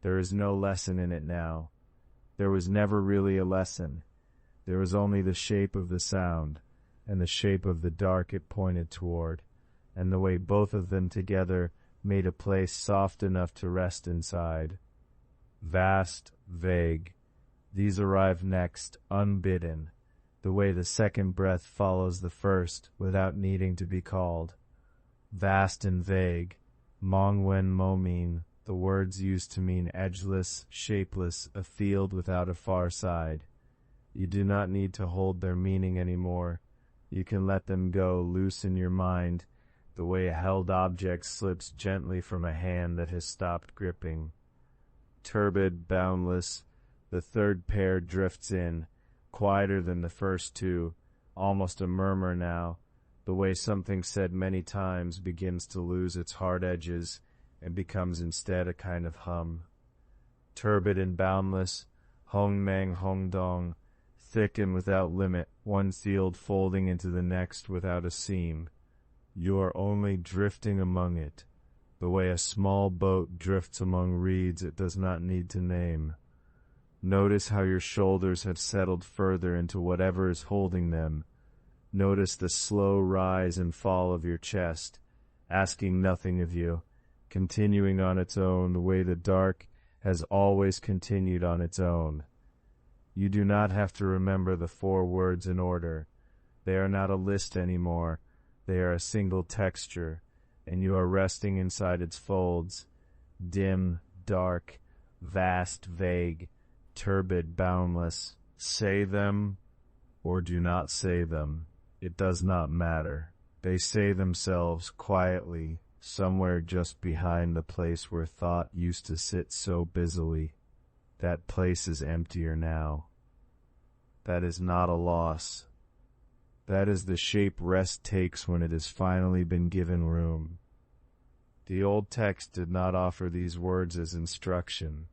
There is no lesson in it now. There was never really a lesson. There was only the shape of the sound, and the shape of the dark it pointed toward, and the way both of them together made a place soft enough to rest inside. Vast, vague. These arrive next, unbidden, the way the second breath follows the first without needing to be called. Vast and vague, mong wen mo mean, the words used to mean edgeless, shapeless, a field without a far side. You do not need to hold their meaning anymore. You can let them go loose in your mind, the way a held object slips gently from a hand that has stopped gripping. Turbid, boundless, the third pair drifts in, quieter than the first two, almost a murmur now, the way something said many times begins to lose its hard edges and becomes instead a kind of hum. Turbid and boundless, hong mang hong dong, thick and without limit, one field folding into the next without a seam. You are only drifting among it, the way a small boat drifts among reeds it does not need to name. Notice how your shoulders have settled further into whatever is holding them. Notice the slow rise and fall of your chest, asking nothing of you, continuing on its own the way the dark has always continued on its own. You do not have to remember the 4 words in order. They are not a list anymore. They are a single texture, and you are resting inside its folds. Dim, dark, vast, vague, turbid, boundless. Say them or do not say them. It does not matter. They say themselves quietly, somewhere just behind the place where thought used to sit so busily. That place is emptier now. That is not a loss. That is the shape rest takes when it has finally been given room. The old text did not offer these words as instruction.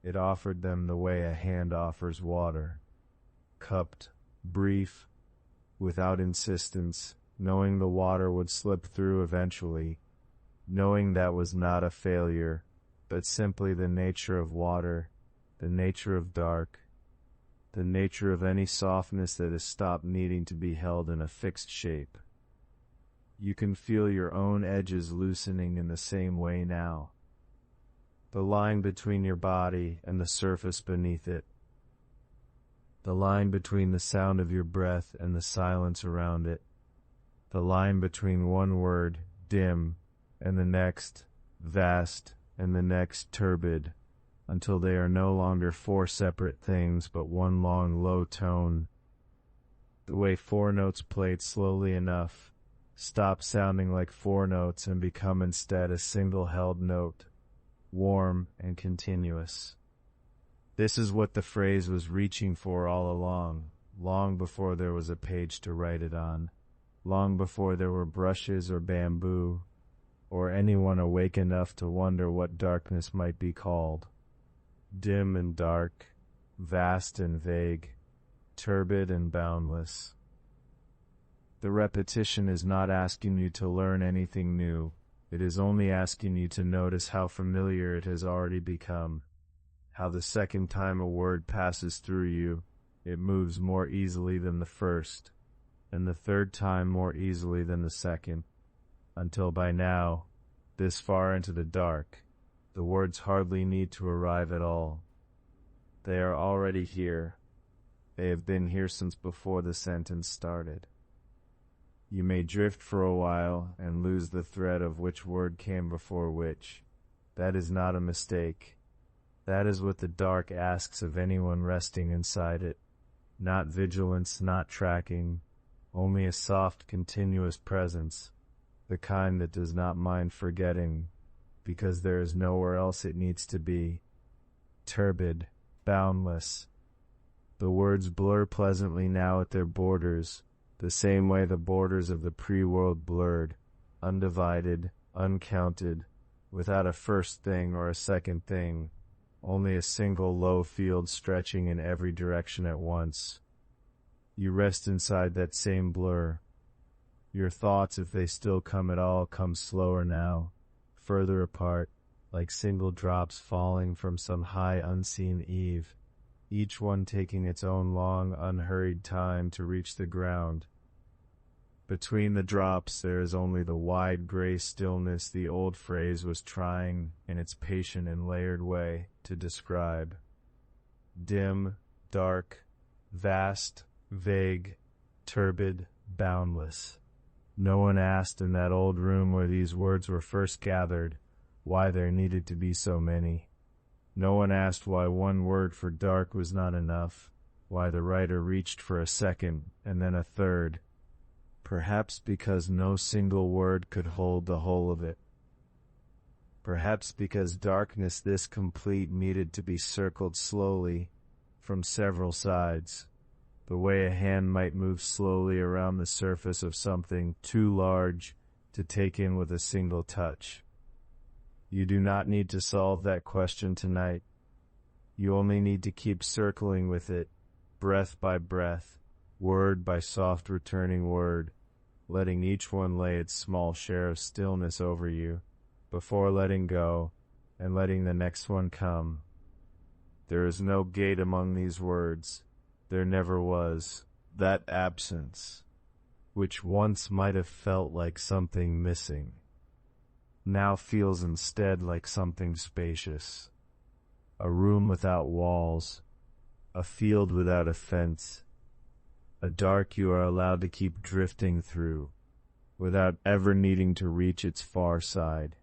It offered them the way a hand offers water. Cupped, brief, without insistence, knowing the water would slip through eventually, knowing that was not a failure, but simply the nature of water, the nature of dark, the nature of any softness that has stopped needing to be held in a fixed shape. You can feel your own edges loosening in the same way now. The line between your body and the surface beneath it. The line between the sound of your breath and the silence around it. The line between one word, dim, and the next, vast, and the next, turbid, until they are no longer 4 separate things but one long low tone. The way 4 notes played slowly enough stop sounding like 4 notes and become instead a single held note, warm and continuous. This is what the phrase was reaching for all along, long before there was a page to write it on, long before there were brushes or bamboo, or anyone awake enough to wonder what darkness might be called. Dim and dark, vast and vague, turbid and boundless. The repetition is not asking you to learn anything new. It is only asking you to notice how familiar it has already become, how the second time a word passes through you, it moves more easily than the first, and the third time more easily than the second, until by now, this far into the dark, the words hardly need to arrive at all. They are already here. They have been here since before the sentence started. You may drift for a while and lose the thread of which word came before which. That is not a mistake. That is what the dark asks of anyone resting inside it. Not vigilance, not tracking, only a soft, continuous presence, the kind that does not mind forgetting, because there is nowhere else it needs to be. Turbid, boundless. The words blur pleasantly now at their borders, the same way the borders of the pre-world blurred, undivided, uncounted, without a first thing or a second thing, only a single low field stretching in every direction at once. You rest inside that same blur. Your thoughts, if they still come at all, come slower now, further apart, like single drops falling from some high unseen eve, each one taking its own long, unhurried time to reach the ground. Between the drops there is only the wide gray stillness the old phrase was trying, in its patient and layered way, to describe. Dim, dark, vast, vague, turbid, boundless. No one asked in that old room where these words were first gathered why there needed to be so many. No one asked why one word for dark was not enough, why the writer reached for a second and then a third. Perhaps because no single word could hold the whole of it. Perhaps because darkness this complete needed to be circled slowly from several sides, the way a hand might move slowly around the surface of something too large to take in with a single touch. You do not need to solve that question tonight. You only need to keep circling with it, breath by breath, word by soft returning word, letting each one lay its small share of stillness over you, before letting go and letting the next one come. There is no gate among these words. There never was. That absence, which once might have felt like something missing, now feels instead like something spacious. A room without walls, a field without a fence, a dark you are allowed to keep drifting through, without ever needing to reach its far side.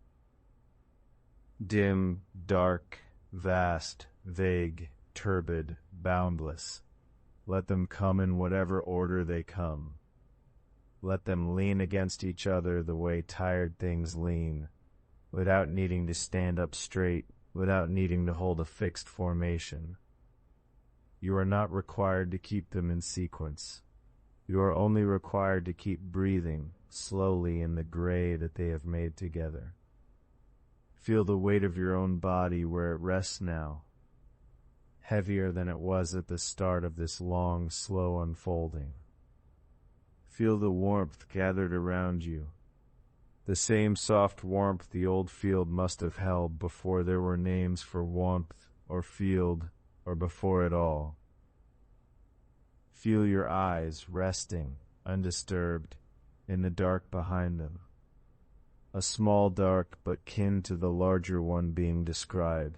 Dim, dark, vast, vague, turbid, boundless. Let them come in whatever order they come. Let them lean against each other the way tired things lean, without needing to stand up straight, without needing to hold a fixed formation. You are not required to keep them in sequence. You are only required to keep breathing slowly in the gray that they have made together. Feel the weight of your own body where it rests now, heavier than it was at the start of this long, slow unfolding. Feel the warmth gathered around you, the same soft warmth the old field must have held before there were names for warmth or field or before it all. Feel your eyes resting, undisturbed, in the dark behind them. A small dark but kin to the larger one being described.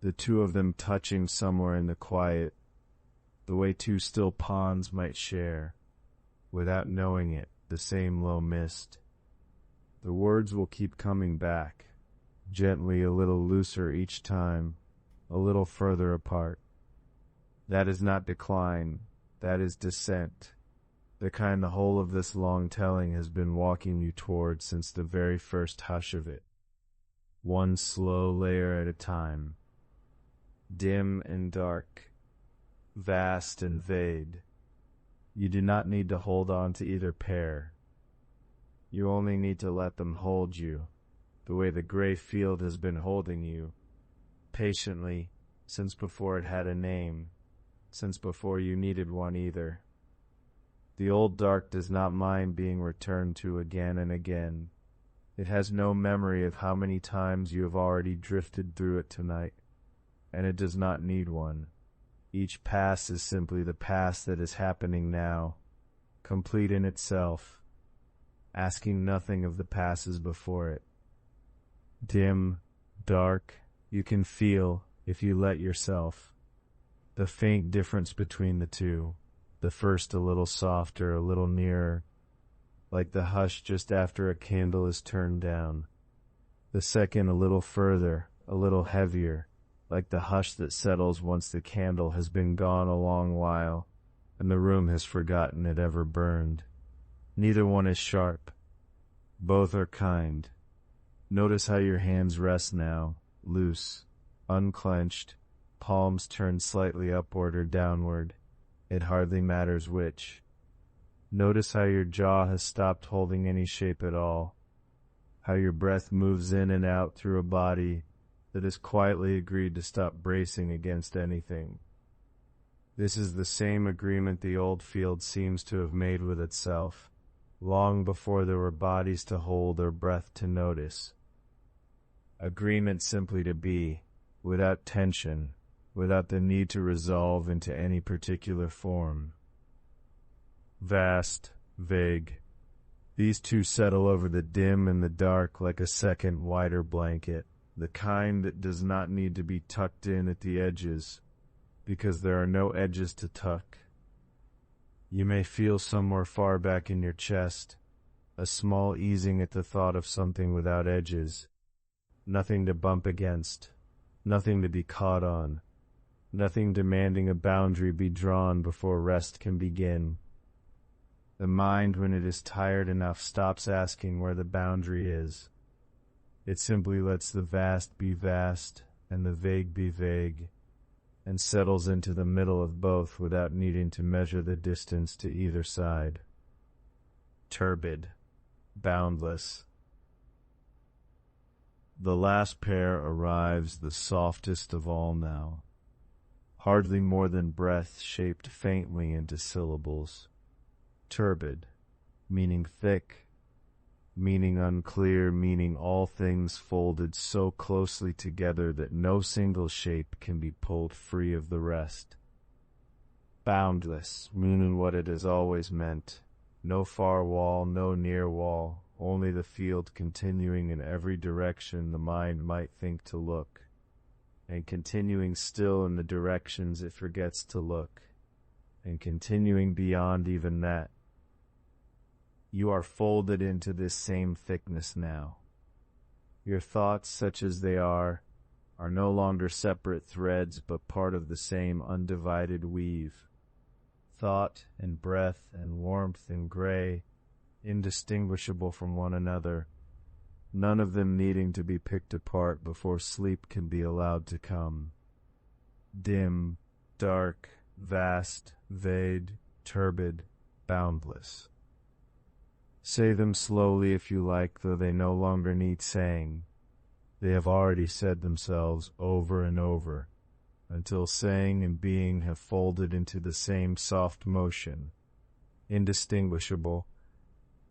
The two of them touching somewhere in the quiet, the way two still ponds might share, without knowing it, the same low mist. The words will keep coming back, gently a little looser each time, a little further apart. That is not decline, that is descent, the kind the whole of this long telling has been walking you toward since the very first hush of it, one slow layer at a time. Dim and dark, vast and vague. You do not need to hold on to either pair. You only need to let them hold you, the way the gray field has been holding you, patiently, since before it had a name, since before you needed one either. The old dark does not mind being returned to again and again. It has no memory of how many times you have already drifted through it tonight, and it does not need one. Each pass is simply the pass that is happening now, complete in itself, asking nothing of the passes before it. Dim, dark, you can feel, if you let yourself, the faint difference between the two. The first a little softer, a little nearer, like the hush just after a candle is turned down. The second a little further, a little heavier, like the hush that settles once the candle has been gone a long while, and the room has forgotten it ever burned. Neither one is sharp. Both are kind. Notice how your hands rest now, loose, unclenched, palms turned slightly upward or downward. It hardly matters which. Notice how your jaw has stopped holding any shape at all, how your breath moves in and out through a body that has quietly agreed to stop bracing against anything. This is the same agreement the old field seems to have made with itself, long before there were bodies to hold or breath to notice. Agreement simply to be, without tension, without the need to resolve into any particular form. Vast, vague. These two settle over the dim and the dark like a second, wider blanket, the kind that does not need to be tucked in at the edges, because there are no edges to tuck. You may feel somewhere far back in your chest, a small easing at the thought of something without edges, nothing to bump against, nothing to be caught on, nothing demanding a boundary be drawn before rest can begin. The mind, when it is tired enough, stops asking where the boundary is. It simply lets the vast be vast and the vague be vague, and settles into the middle of both without needing to measure the distance to either side. Turbid, boundless. The last pair arrives the softest of all now. hardly more than breath shaped faintly into syllables. Turbid, meaning thick, meaning unclear, meaning all things folded so closely together that no single shape can be pulled free of the rest. Boundless, meaning what it has always meant. No far wall, no near wall, only the field continuing in every direction the mind might think to look, and continuing still in the directions it forgets to look, and continuing beyond even that. You are folded into this same thickness now. Your thoughts, such as they are no longer separate threads, but part of the same undivided weave. Thought and breath and warmth and gray, indistinguishable from one another, none of them needing to be picked apart before sleep can be allowed to come. Dim, dark, vast, vague, turbid, boundless. Say them slowly if you like, though they no longer need saying. They have already said themselves over and over, until saying and being have folded into the same soft motion, indistinguishable,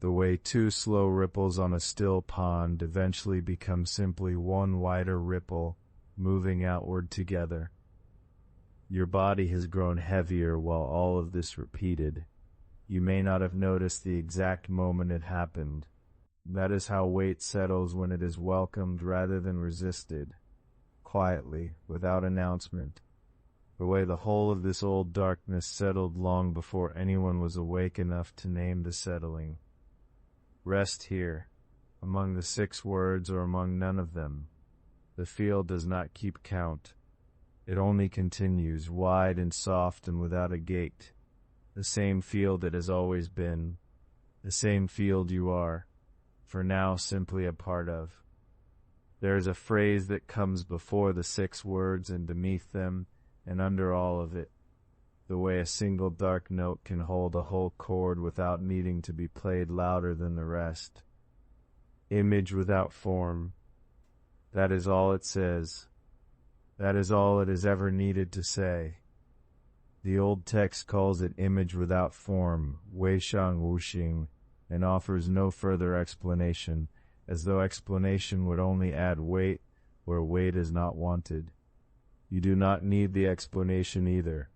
the way two slow ripples on a still pond eventually become simply one wider ripple, moving outward together. Your body has grown heavier while all of this repeated. You may not have noticed the exact moment it happened. That is how weight settles when it is welcomed rather than resisted, quietly, without announcement, the way the whole of this old darkness settled long before anyone was awake enough to name the settling. Rest here, among the 6 words or among none of them. The field does not keep count. It only continues, wide and soft and without a gate. The same field it has always been, the same field you are, for now simply a part of. There is a phrase that comes before the 6 words and beneath them, and under all of it, the way a single dark note can hold a whole chord without needing to be played louder than the rest. Image without form. That is all it says. That is all it has ever needed to say. The old text calls it image without form, Wei Shang Wu Xing, and offers no further explanation, as though explanation would only add weight where weight is not wanted. You do not need the explanation either.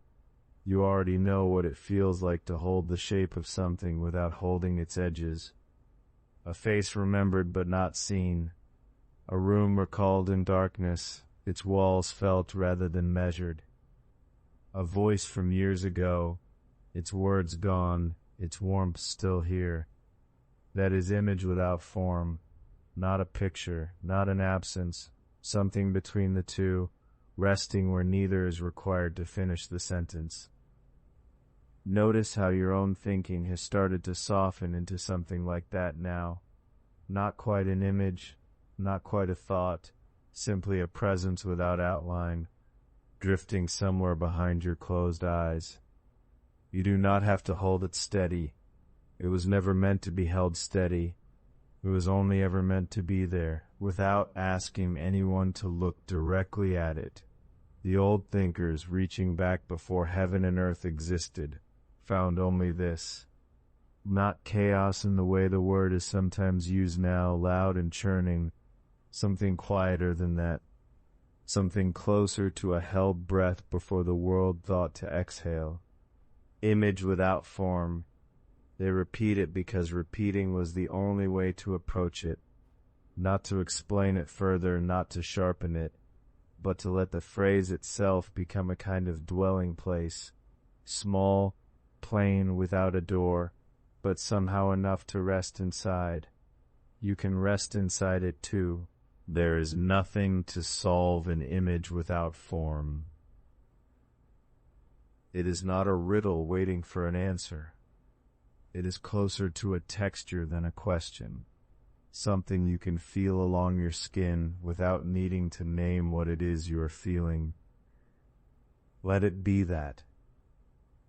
You already know what it feels like to hold the shape of something without holding its edges. A face remembered but not seen. A room recalled in darkness, its walls felt rather than measured. A voice from years ago, its words gone, its warmth still here. That is image without form, not a picture, not an absence, something between the two, resting where neither is required to finish the sentence. Notice how your own thinking has started to soften into something like that now. Not quite an image, not quite a thought, simply a presence without outline, drifting somewhere behind your closed eyes. You do not have to hold it steady. It was never meant to be held steady. It was only ever meant to be there, without asking anyone to look directly at it. The old thinkers, reaching back before heaven and earth existed, found only this. Not chaos in the way the word is sometimes used now, loud and churning, something quieter than that. Something closer to a held breath before the world thought to exhale. Image without form. They repeat it because repeating was the only way to approach it, not to explain it further, not to sharpen it, but to let the phrase itself become a kind of dwelling place, small, plain, without a door, but somehow enough to rest inside. You can rest inside it too. There is nothing to solve an image without form. It is not a riddle waiting for an answer. It is closer to a texture than a question, something you can feel along your skin without needing to name what it is you are feeling. Let it be that.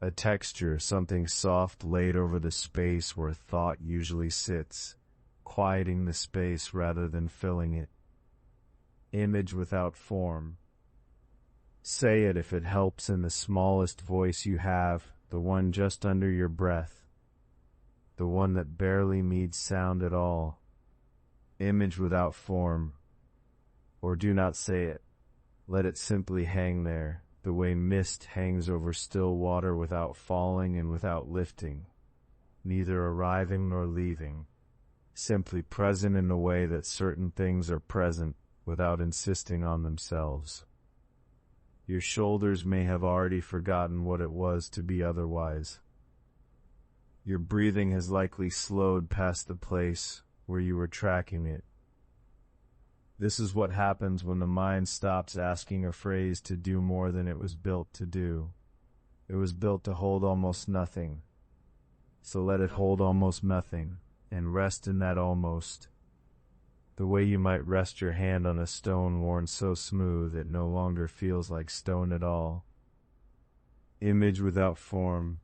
A texture, something soft laid over the space where thought usually sits, quieting the space rather than filling it. Image without form. Say it if it helps in the smallest voice you have, the one just under your breath, the one that barely needs sound at all. Image without form. Or do not say it. Let it simply hang there, the way mist hangs over still water without falling and without lifting, neither arriving nor leaving, simply present in the way that certain things are present without insisting on themselves. Your shoulders may have already forgotten what it was to be otherwise. Your breathing has likely slowed past the place where you were tracking it. This is what happens when the mind stops asking a phrase to do more than it was built to do. It was built to hold almost nothing. So let it hold almost nothing, and rest in that almost. The way you might rest your hand on a stone worn so smooth it no longer feels like stone at all. Image without form.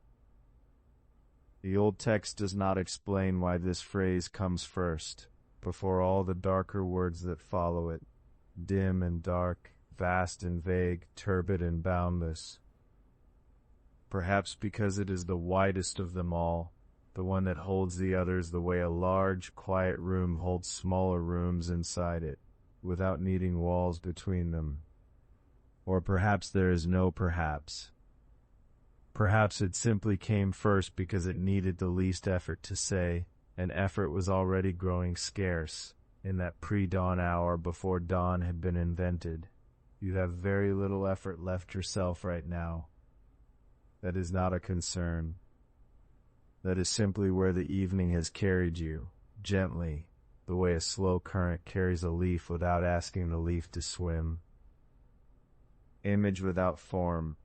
The old text does not explain why this phrase comes first, before all the darker words that follow it, dim and dark, vast and vague, turbid and boundless. Perhaps because it is the widest of them all, the one that holds the others the way a large, quiet room holds smaller rooms inside it, without needing walls between them. Or perhaps there is no perhaps. Perhaps it simply came first because it needed the least effort to say, and effort was already growing scarce in that pre-dawn hour before dawn had been invented. You have very little effort left yourself right now. That is not a concern. That is simply where the evening has carried you, gently, the way a slow current carries a leaf without asking the leaf to swim. Image without form.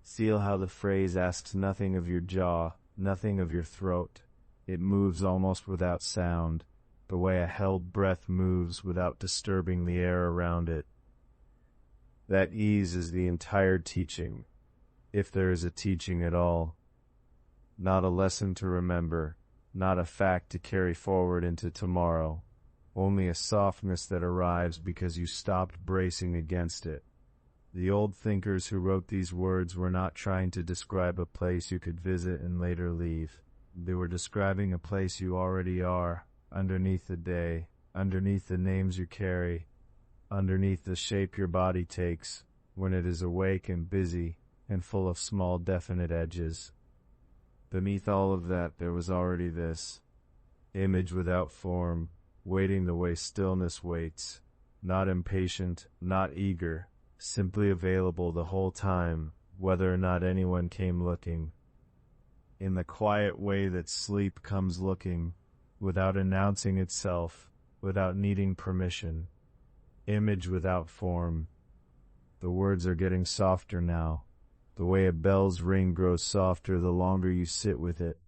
Feel how the phrase asks nothing of your jaw, nothing of your throat. It moves almost without sound, the way a held breath moves without disturbing the air around it. That ease is the entire teaching, if there is a teaching at all. Not a lesson to remember, not a fact to carry forward into tomorrow, only a softness that arrives because you stopped bracing against it. The old thinkers who wrote these words were not trying to describe a place you could visit and later leave. They were describing a place you already are, underneath the day, underneath the names you carry, underneath the shape your body takes when it is awake and busy and full of small definite edges. Beneath all of that there was already this, image without form, waiting the way stillness waits, not impatient, not eager, simply available the whole time, whether or not anyone came looking. In the quiet way that sleep comes looking, without announcing itself, without needing permission. Image without form. The words are getting softer now. The way a bell's ring grows softer the longer you sit with it,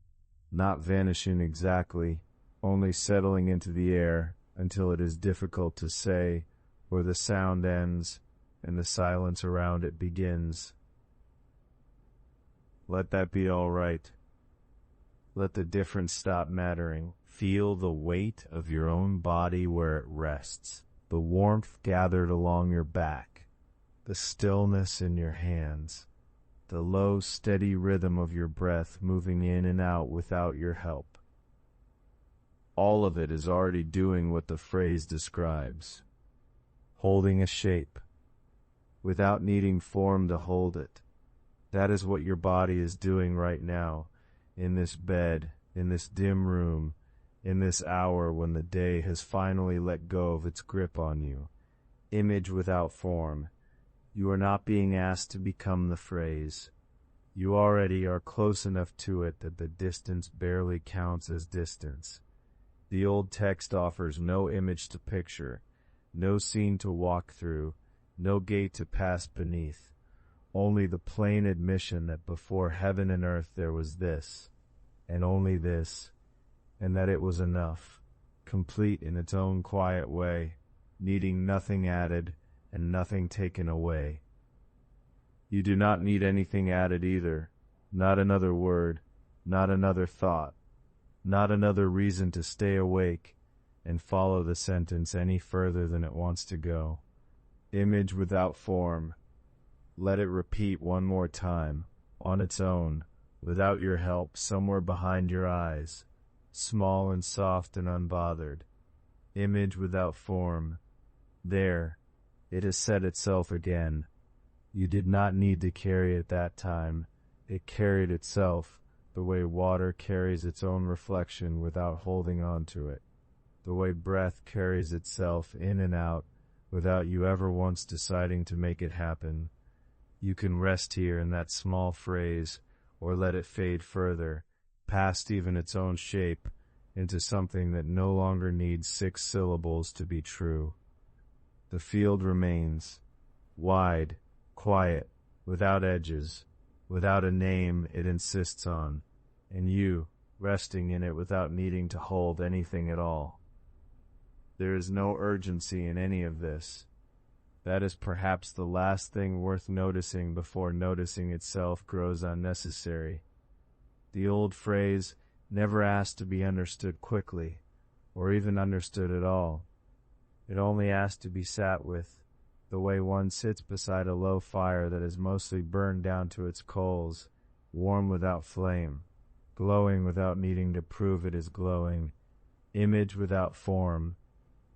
not vanishing exactly, only settling into the air until it is difficult to say, or the sound ends, and the silence around it begins. Let that be all right. Let the difference stop mattering. Feel the weight of your own body where it rests, the warmth gathered along your back, the stillness in your hands, the low, steady rhythm of your breath moving in and out without your help. All of it is already doing what the phrase describes, holding a shape, without needing form to hold it. That is what your body is doing right now, in this bed, in this dim room, in this hour when the day has finally let go of its grip on you. Image without form. You are not being asked to become the phrase. You already are close enough to it that the distance barely counts as distance. The old text offers no image to picture, no scene to walk through, no gate to pass beneath, only the plain admission that before heaven and earth there was this, and only this, and that it was enough, complete in its own quiet way, needing nothing added and nothing taken away. You do not need anything added either, not another word, not another thought, not another reason to stay awake and follow the sentence any further than it wants to go. Image without form. Let it repeat one more time, on its own, without your help, somewhere behind your eyes, small and soft and unbothered. Image without form. There, it has said itself again. You did not need to carry it that time. It carried itself, the way water carries its own reflection without holding on to it, the way breath carries itself in and out without you ever once deciding to make it happen. You can rest here in that small phrase, or let it fade further, past even its own shape, into something that no longer needs 6 syllables to be true. The field remains, wide, quiet, without edges, without a name it insists on, and you, resting in it without needing to hold anything at all. There is no urgency in any of this. That is perhaps the last thing worth noticing before noticing itself grows unnecessary. The old phrase never asked to be understood quickly, or even understood at all. It only asked to be sat with, the way one sits beside a low fire that is mostly burned down to its coals, warm without flame, glowing without needing to prove it is glowing, image without form.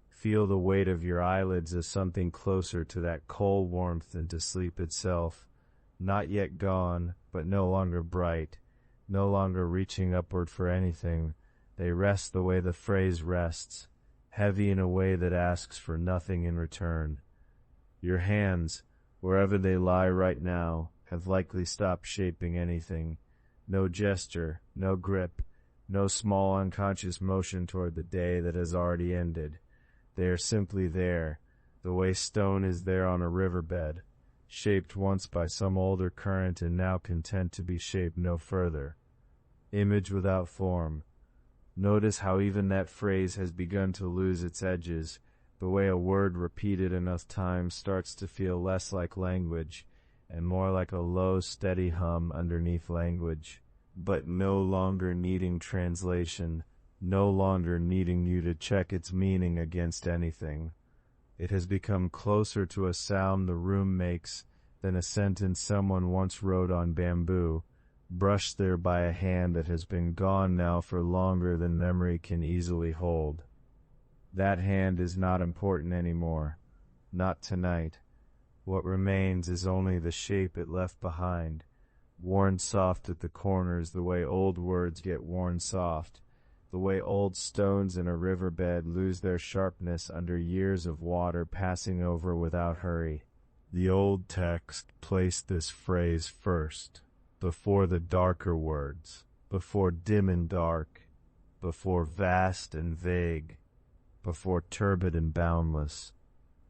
Feel the weight of your eyelids as something closer to that coal warmth than to sleep itself, not yet gone, but no longer bright, no longer reaching upward for anything. They rest the way the phrase rests, heavy in a way that asks for nothing in return. Your hands, wherever they lie right now, have likely stopped shaping anything. No gesture, no grip, no small unconscious motion toward the day that has already ended. They are simply there, the way stone is there on a riverbed, shaped once by some older current and now content to be shaped no further. Image without form. Notice how even that phrase has begun to lose its edges, the way a word repeated enough times starts to feel less like language and more like a low, steady hum underneath language, but no longer needing translation, no longer needing you to check its meaning against anything. It has become closer to a sound the room makes than a sentence someone once wrote on bamboo, brushed there by a hand that has been gone now for longer than memory can easily hold. That hand is not important anymore. Not tonight. What remains is only the shape it left behind, worn soft at the corners the way old words get worn soft, the way old stones in a riverbed lose their sharpness under years of water passing over without hurry. The old text placed this phrase first, before the darker words, before dim and dark, before vast and vague, before turbid and boundless,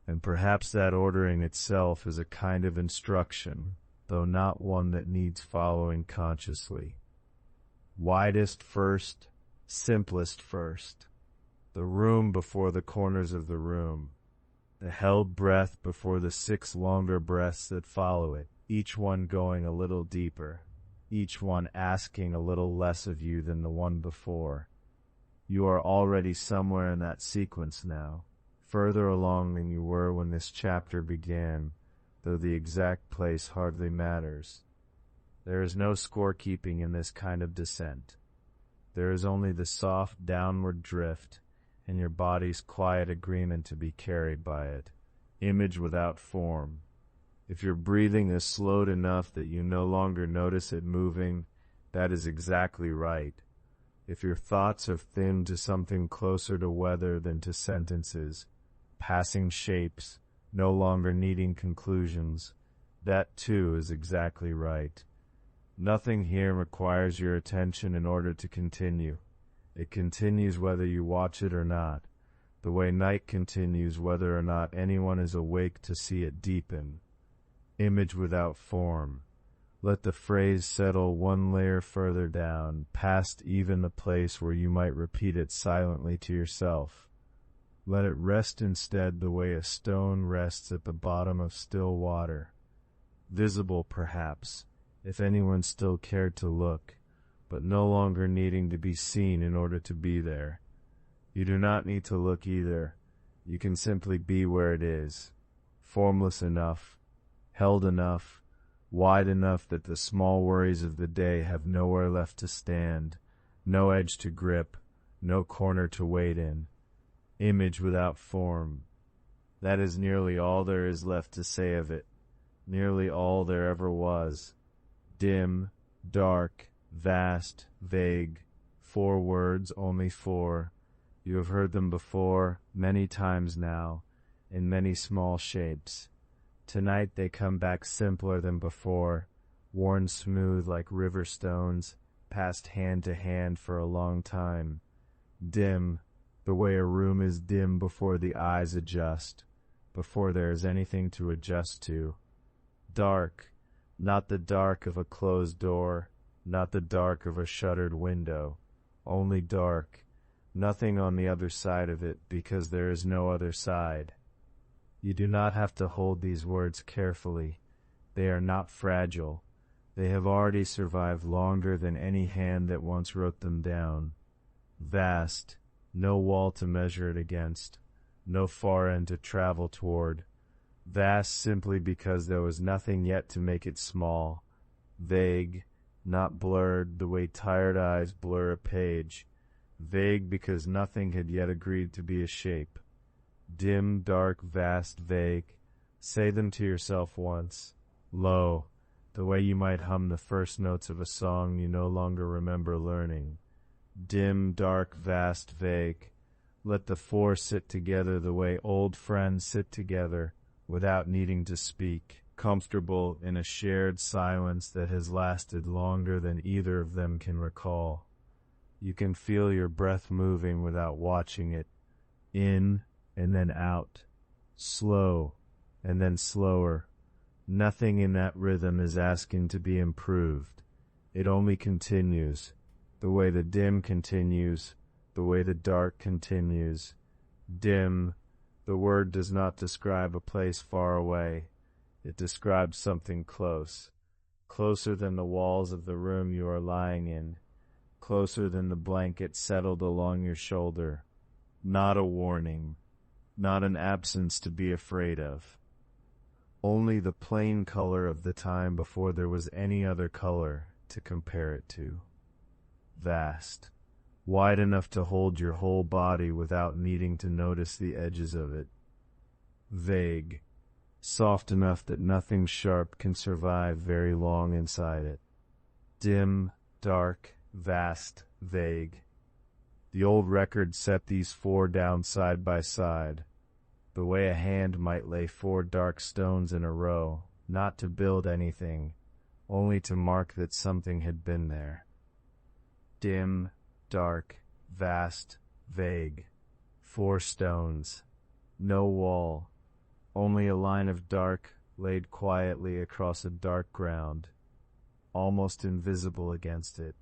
and perhaps that ordering itself is a kind of instruction, though not one that needs following consciously. Widest first, simplest first, the room before the corners of the room, the held breath before the 6 longer breaths that follow it, each one going a little deeper, each one asking a little less of you than the one before. You are already somewhere in that sequence now, further along than you were when this chapter began, though the exact place hardly matters. There is no scorekeeping in this kind of descent. There is only the soft downward drift, and your body's quiet agreement to be carried by it. Image without form. If your breathing is slowed enough that you no longer notice it moving, that is exactly right. If your thoughts have thinned to something closer to weather than to sentences, passing shapes, no longer needing conclusions, that too is exactly right. Nothing here requires your attention in order to continue. It continues whether you watch it or not, the way night continues whether or not anyone is awake to see it deepen. Image without form. Let the phrase settle one layer further down, past even the place where you might repeat it silently to yourself. Let it rest instead the way a stone rests at the bottom of still water. Visible, perhaps, if anyone still cared to look, but no longer needing to be seen in order to be there. You do not need to look either. You can simply be where it is, formless enough, held enough, wide enough that the small worries of the day have nowhere left to stand, no edge to grip, no corner to wait in. Image without form. That is nearly all there is left to say of it, nearly all there ever was. Dim, dark, vast, vague, 4 words, only 4. You have heard them before, many times now, in many small shapes. Tonight they come back simpler than before, worn smooth like river stones, passed hand to hand for a long time. Dim, the way a room is dim before the eyes adjust, before there is anything to adjust to. Dark, not the dark of a closed door, not the dark of a shuttered window, only dark, nothing on the other side of it because there is no other side. You do not have to hold these words carefully. They are not fragile. They have already survived longer than any hand that once wrote them down. Vast, no wall to measure it against, no far end to travel toward. Vast simply because there was nothing yet to make it small. Vague, not blurred the way tired eyes blur a page. Vague because nothing had yet agreed to be a shape. Dim, dark, vast, vague. Say them to yourself once. Low, the way you might hum the first notes of a song you no longer remember learning. Dim, dark, vast, vague. Let the 4 sit together the way old friends sit together, without needing to speak, comfortable in a shared silence that has lasted longer than either of them can recall. You can feel your breath moving without watching it, in and then out, slow and then slower. Nothing in that rhythm is asking to be improved. It only continues, the way the dim continues, the way the dark continues. Dim, the word does not describe a place far away. It describes something close, closer than the walls of the room you are lying in, closer than the blanket settled along your shoulder. Not a warning, not an absence to be afraid of. Only the plain color of the time before there was any other color to compare it to. Vast, wide enough to hold your whole body without needing to notice the edges of it. Vague, soft enough that nothing sharp can survive very long inside it. Dim, dark, vast, vague. The old record set these 4 down side by side, the way a hand might lay 4 dark stones in a row, not to build anything, only to mark that something had been there. Dim, dark, vast, vague. 4 stones. No wall. Only a line of dark laid quietly across a dark ground, almost invisible against it.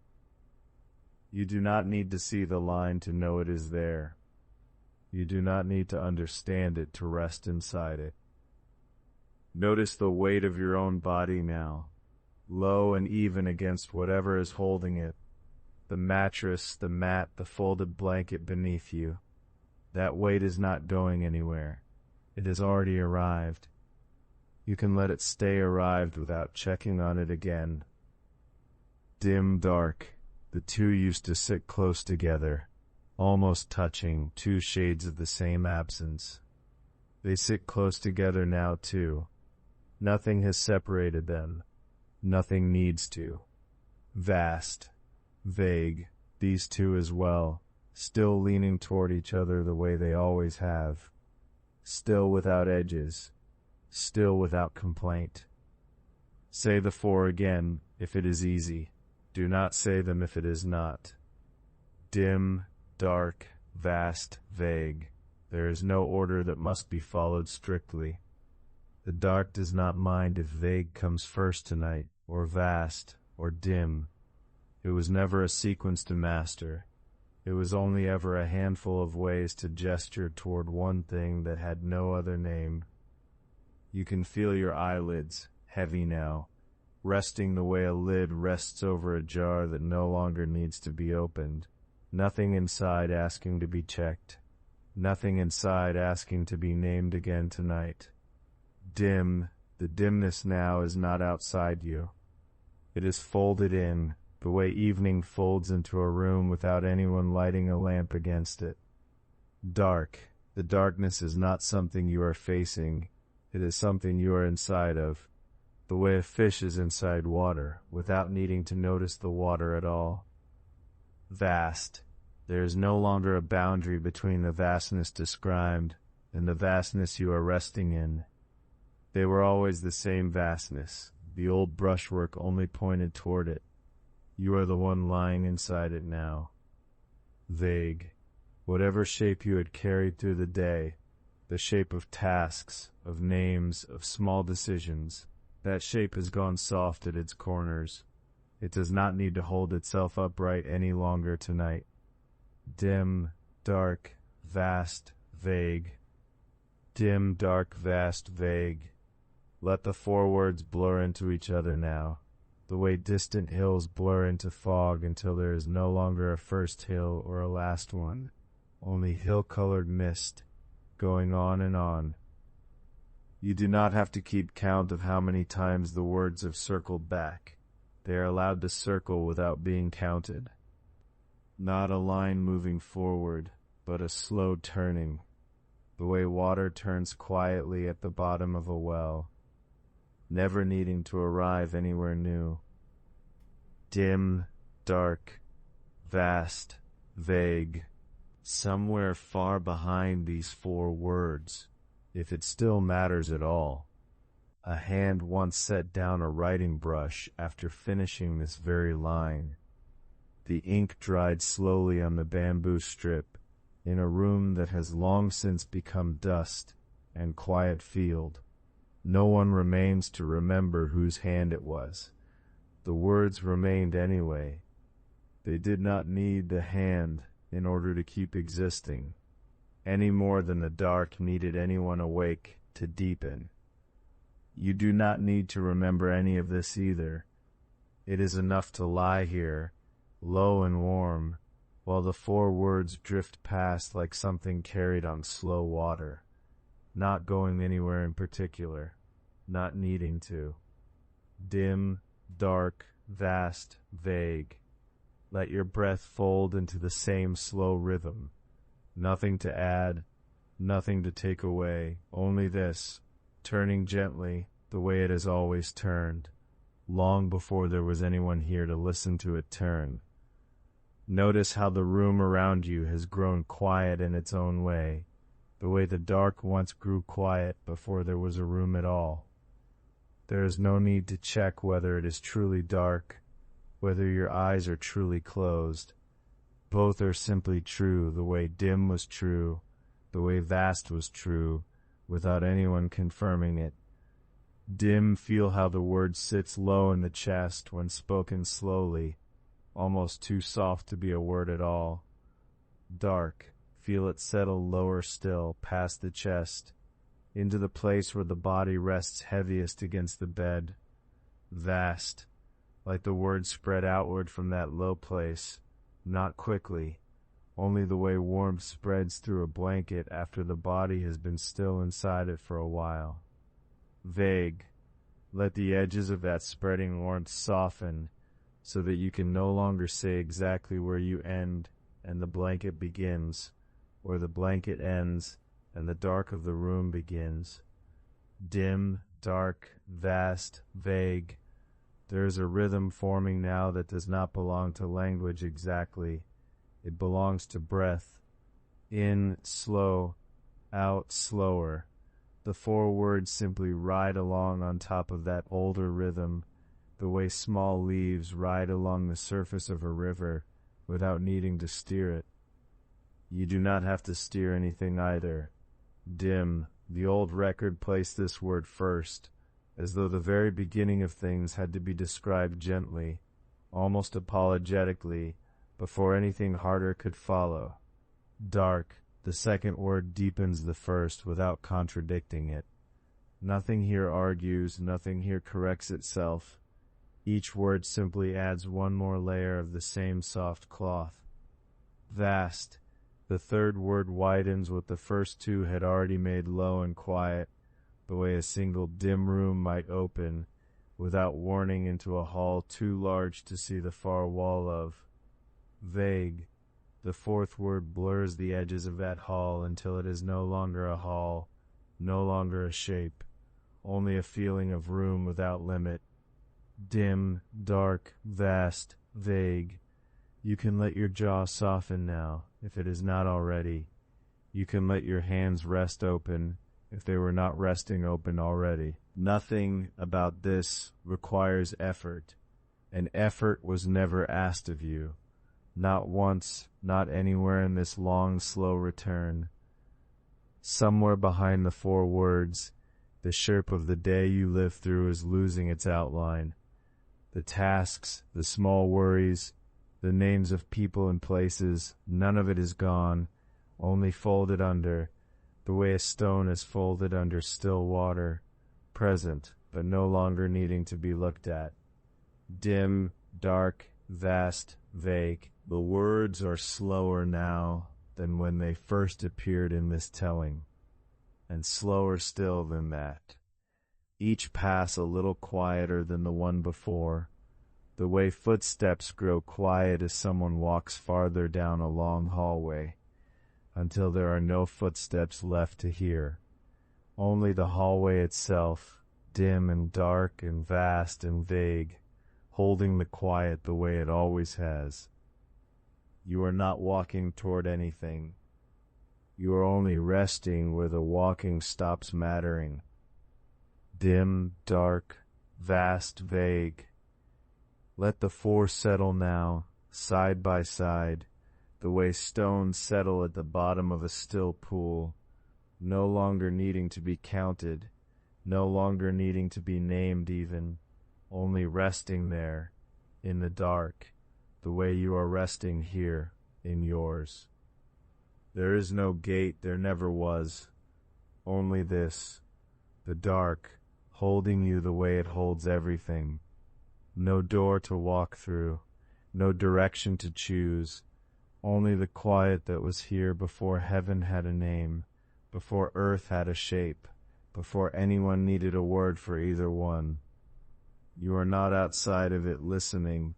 You do not need to see the line to know it is there. You do not need to understand it to rest inside it. Notice the weight of your own body now, low and even against whatever is holding it. The mattress, the mat, the folded blanket beneath you. That weight is not going anywhere. It has already arrived. You can let it stay arrived without checking on it again. Dim, dark. The 2 used to sit close together, almost touching, 2 shades of the same absence. They sit close together now too. Nothing has separated them. Nothing needs to. Vast, vague, these 2 as well, still leaning toward each other the way they always have. Still without edges. Still without complaint. Say the 4 again, if it is easy. Do not say them if it is not. Dim, dark, vast, vague. There is no order that must be followed strictly. The dark does not mind if vague comes first tonight, or vast, or dim. It was never a sequence to master. It was only ever a handful of ways to gesture toward one thing that had no other name. You can feel your eyelids, heavy now, resting the way a lid rests over a jar that no longer needs to be opened. Nothing inside asking to be checked. Nothing inside asking to be named again tonight. Dim, The dimness now is not outside you. It is folded in, the way evening folds into a room without anyone lighting a lamp against it. Dark. The darkness is not something you are facing. It is something you are inside of. The way a fish is inside water, without needing to notice the water at all. Vast. There is no longer a boundary between the vastness described and the vastness you are resting in. They were always the same vastness. The old brushwork only pointed toward it. You are the one lying inside it now. Vague. Whatever shape you had carried through the day, the shape of tasks, of names, of small decisions, that shape has gone soft at its corners. It does not need to hold itself upright any longer tonight. Dim, dark, vast, vague. Dim, dark, vast, vague. Let the four words blur into each other now, the way distant hills blur into fog until there is no longer a first hill or a last one, only hill-colored mist, going on and on. You do not have to keep count of how many times the words have circled back. They are allowed to circle without being counted. Not a line moving forward, but a slow turning, the way water turns quietly at the bottom of a well, never needing to arrive anywhere new. Dim, dark, vast, vague. Somewhere far behind these four words, if it still matters at all, a hand once set down a writing brush after finishing this very line. The ink dried slowly on the bamboo strip in a room that has long since become dust and quiet field. No one remains to remember whose hand it was. The words remained anyway. They did not need the hand in order to keep existing, any more than the dark needed anyone awake to deepen. You do not need to remember any of this either. It is enough to lie here, low and warm, while the four words drift past like something carried on slow water, not going anywhere in particular, not needing to. Dim, dark, vast, vague. Let your breath fold into the same slow rhythm. Nothing to add, nothing to take away, only this, turning gently the way it has always turned, long before there was anyone here to listen to it turn. Notice how the room around you has grown quiet in its own way, the way the dark once grew quiet before there was a room at all. There is no need to check whether it is truly dark, whether your eyes are truly closed. Both are simply true, the way dim was true, the way vast was true, without anyone confirming it. Dim, feel how the word sits low in the chest when spoken slowly, almost too soft to be a word at all. Dark, feel it settle lower still, past the chest, into the place where the body rests heaviest against the bed. Vast, like the word spread outward from that low place, not quickly, only the way warmth spreads through a blanket after the body has been still inside it for a while. Vague, let the edges of that spreading warmth soften so that you can no longer say exactly where you end and the blanket begins, or the blanket ends and the dark of the room begins. Dim, dark, vast, vague. There is a rhythm forming now that does not belong to language exactly. It belongs to breath. In, slow, out, slower. The four words simply ride along on top of that older rhythm, the way small leaves ride along the surface of a river without needing to steer it. You do not have to steer anything either. Dim, the old record placed this word first, as though the very beginning of things had to be described gently, almost apologetically, before anything harder could follow. Dark, the second word deepens the first without contradicting it. Nothing here argues, nothing here corrects itself. Each word simply adds one more layer of the same soft cloth. Vast, the third word widens what the first two had already made low and quiet, the way a single dim room might open without warning into a hall too large to see the far wall of. Vague. The fourth word blurs the edges of that hall until it is no longer a hall, no longer a shape, only a feeling of room without limit. Dim, dark, vast, vague. You can let your jaw soften now, if it is not already. You can let your hands rest open, if they were not resting open already. Nothing about this requires effort, and effort was never asked of you. Not once, not anywhere in this long, slow return. Somewhere behind the four words, the shape of the day you live through is losing its outline. The tasks, the small worries, the names of people and places, none of it is gone, only folded under, the way a stone is folded under still water, present, but no longer needing to be looked at. Dim, dark, vast, vague. The words are slower now than when they first appeared in this telling, and slower still than that. Each pass a little quieter than the one before, the way footsteps grow quiet as someone walks farther down a long hallway, until there are no footsteps left to hear. Only the hallway itself, dim and dark and vast and vague, holding the quiet the way it always has. You are not walking toward anything. You are only resting where the walking stops mattering. Dim, dark, vast, vague. Let the four settle now, side by side, the way stones settle at the bottom of a still pool, no longer needing to be counted, no longer needing to be named even, only resting there, in the dark, the way you are resting here, in yours. There is no gate, there never was, only this, the dark, holding you the way it holds everything. No door to walk through, no direction to choose, only the quiet that was here before heaven had a name, before earth had a shape, before anyone needed a word for either one. You are not outside of it listening,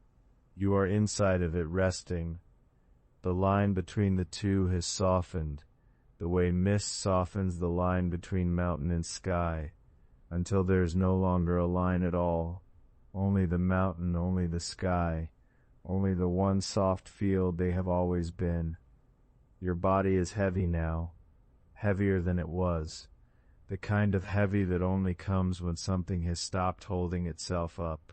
you are inside of it resting. The line between the two has softened, the way mist softens the line between mountain and sky, until there is no longer a line at all, only the mountain, only the sky, only the one soft field they have always been. Your body is heavy now, heavier than it was, the kind of heavy that only comes when something has stopped holding itself up,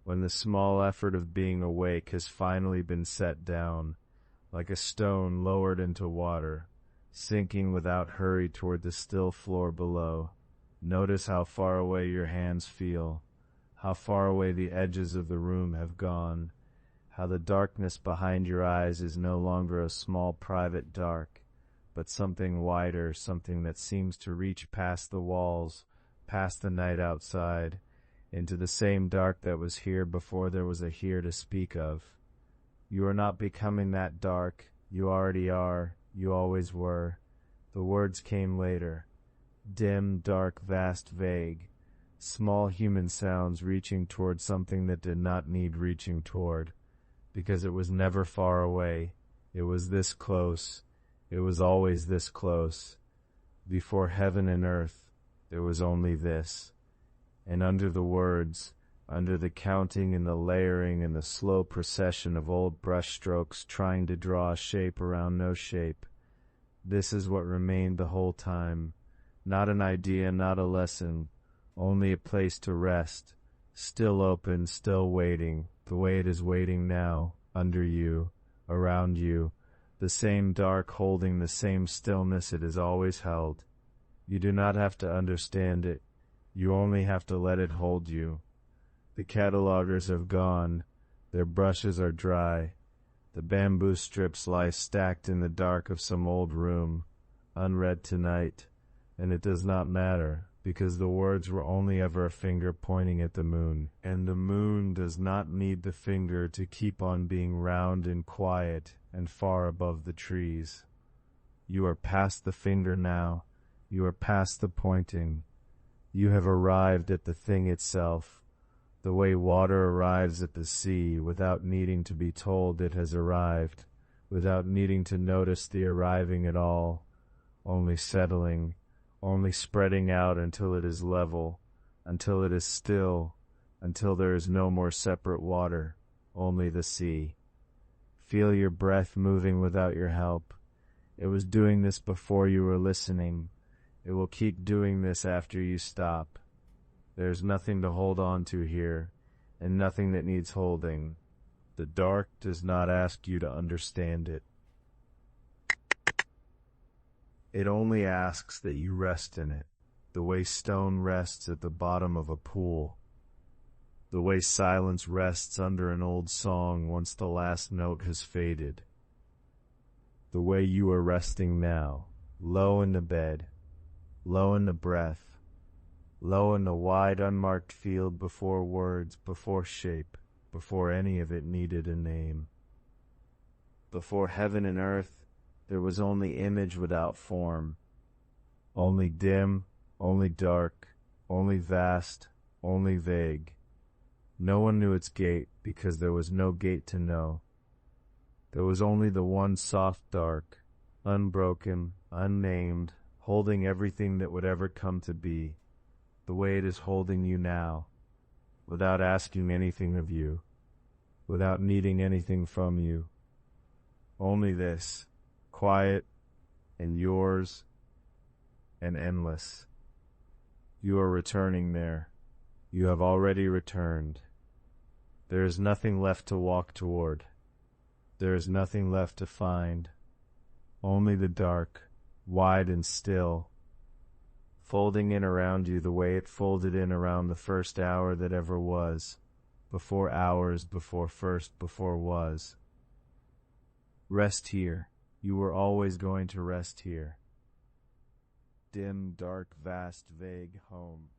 when the small effort of being awake has finally been set down, like a stone lowered into water, sinking without hurry toward the still floor below. Notice how far away your hands feel, how far away the edges of the room have gone, how the darkness behind your eyes is no longer a small private dark, but something wider, something that seems to reach past the walls, past the night outside, into the same dark that was here before there was a here to speak of. You are not becoming that dark, you already are, you always were. The words came later. Dim, dark, vast, vague. Small human sounds reaching toward something that did not need reaching toward, because it was never far away. It was this close. It was always this close. Before heaven and earth, there was only this. And under the words, under the counting and the layering and the slow procession of old brush strokes trying to draw a shape around no shape, this is what remained the whole time. Not an idea, not a lesson, only a place to rest, still open, still waiting, the way it is waiting now, under you, around you, the same dark holding the same stillness it has always held. You do not have to understand it, you only have to let it hold you. The catalogers have gone, their brushes are dry, the bamboo strips lie stacked in the dark of some old room, unread tonight, and it does not matter, because the words were only ever a finger pointing at the moon, and the moon does not need the finger to keep on being round and quiet and far above the trees. You are past the finger now, you are past the pointing. You have arrived at the thing itself, the way water arrives at the sea without needing to be told it has arrived, without needing to notice the arriving at all, only settling, only spreading out until it is level, until it is still, until there is no more separate water, only the sea. Feel your breath moving without your help. It was doing this before you were listening. It will keep doing this after you stop. There is nothing to hold on to here, and nothing that needs holding. The dark does not ask you to understand it. It only asks that you rest in it, the way stone rests at the bottom of a pool, the way silence rests under an old song once the last note has faded, the way you are resting now, low in the bed, low in the breath, low in the wide unmarked field before words, before shape, before any of it needed a name. Before heaven and earth, there was only image without form, only dim, only dark, only vast, only vague. No one knew its gate because there was no gate to know. There was only the one soft dark, unbroken, unnamed, holding everything that would ever come to be, the way it is holding you now, without asking anything of you, without needing anything from you. Only this, quiet and yours and endless. You are returning there. You have already returned. There is nothing left to walk toward. There is nothing left to find. Only the dark, wide and still, folding in around you the way it folded in around the first hour that ever was, before hours, before first, before was. Rest here. You were always going to rest here. Dim, dark, vast, vague home.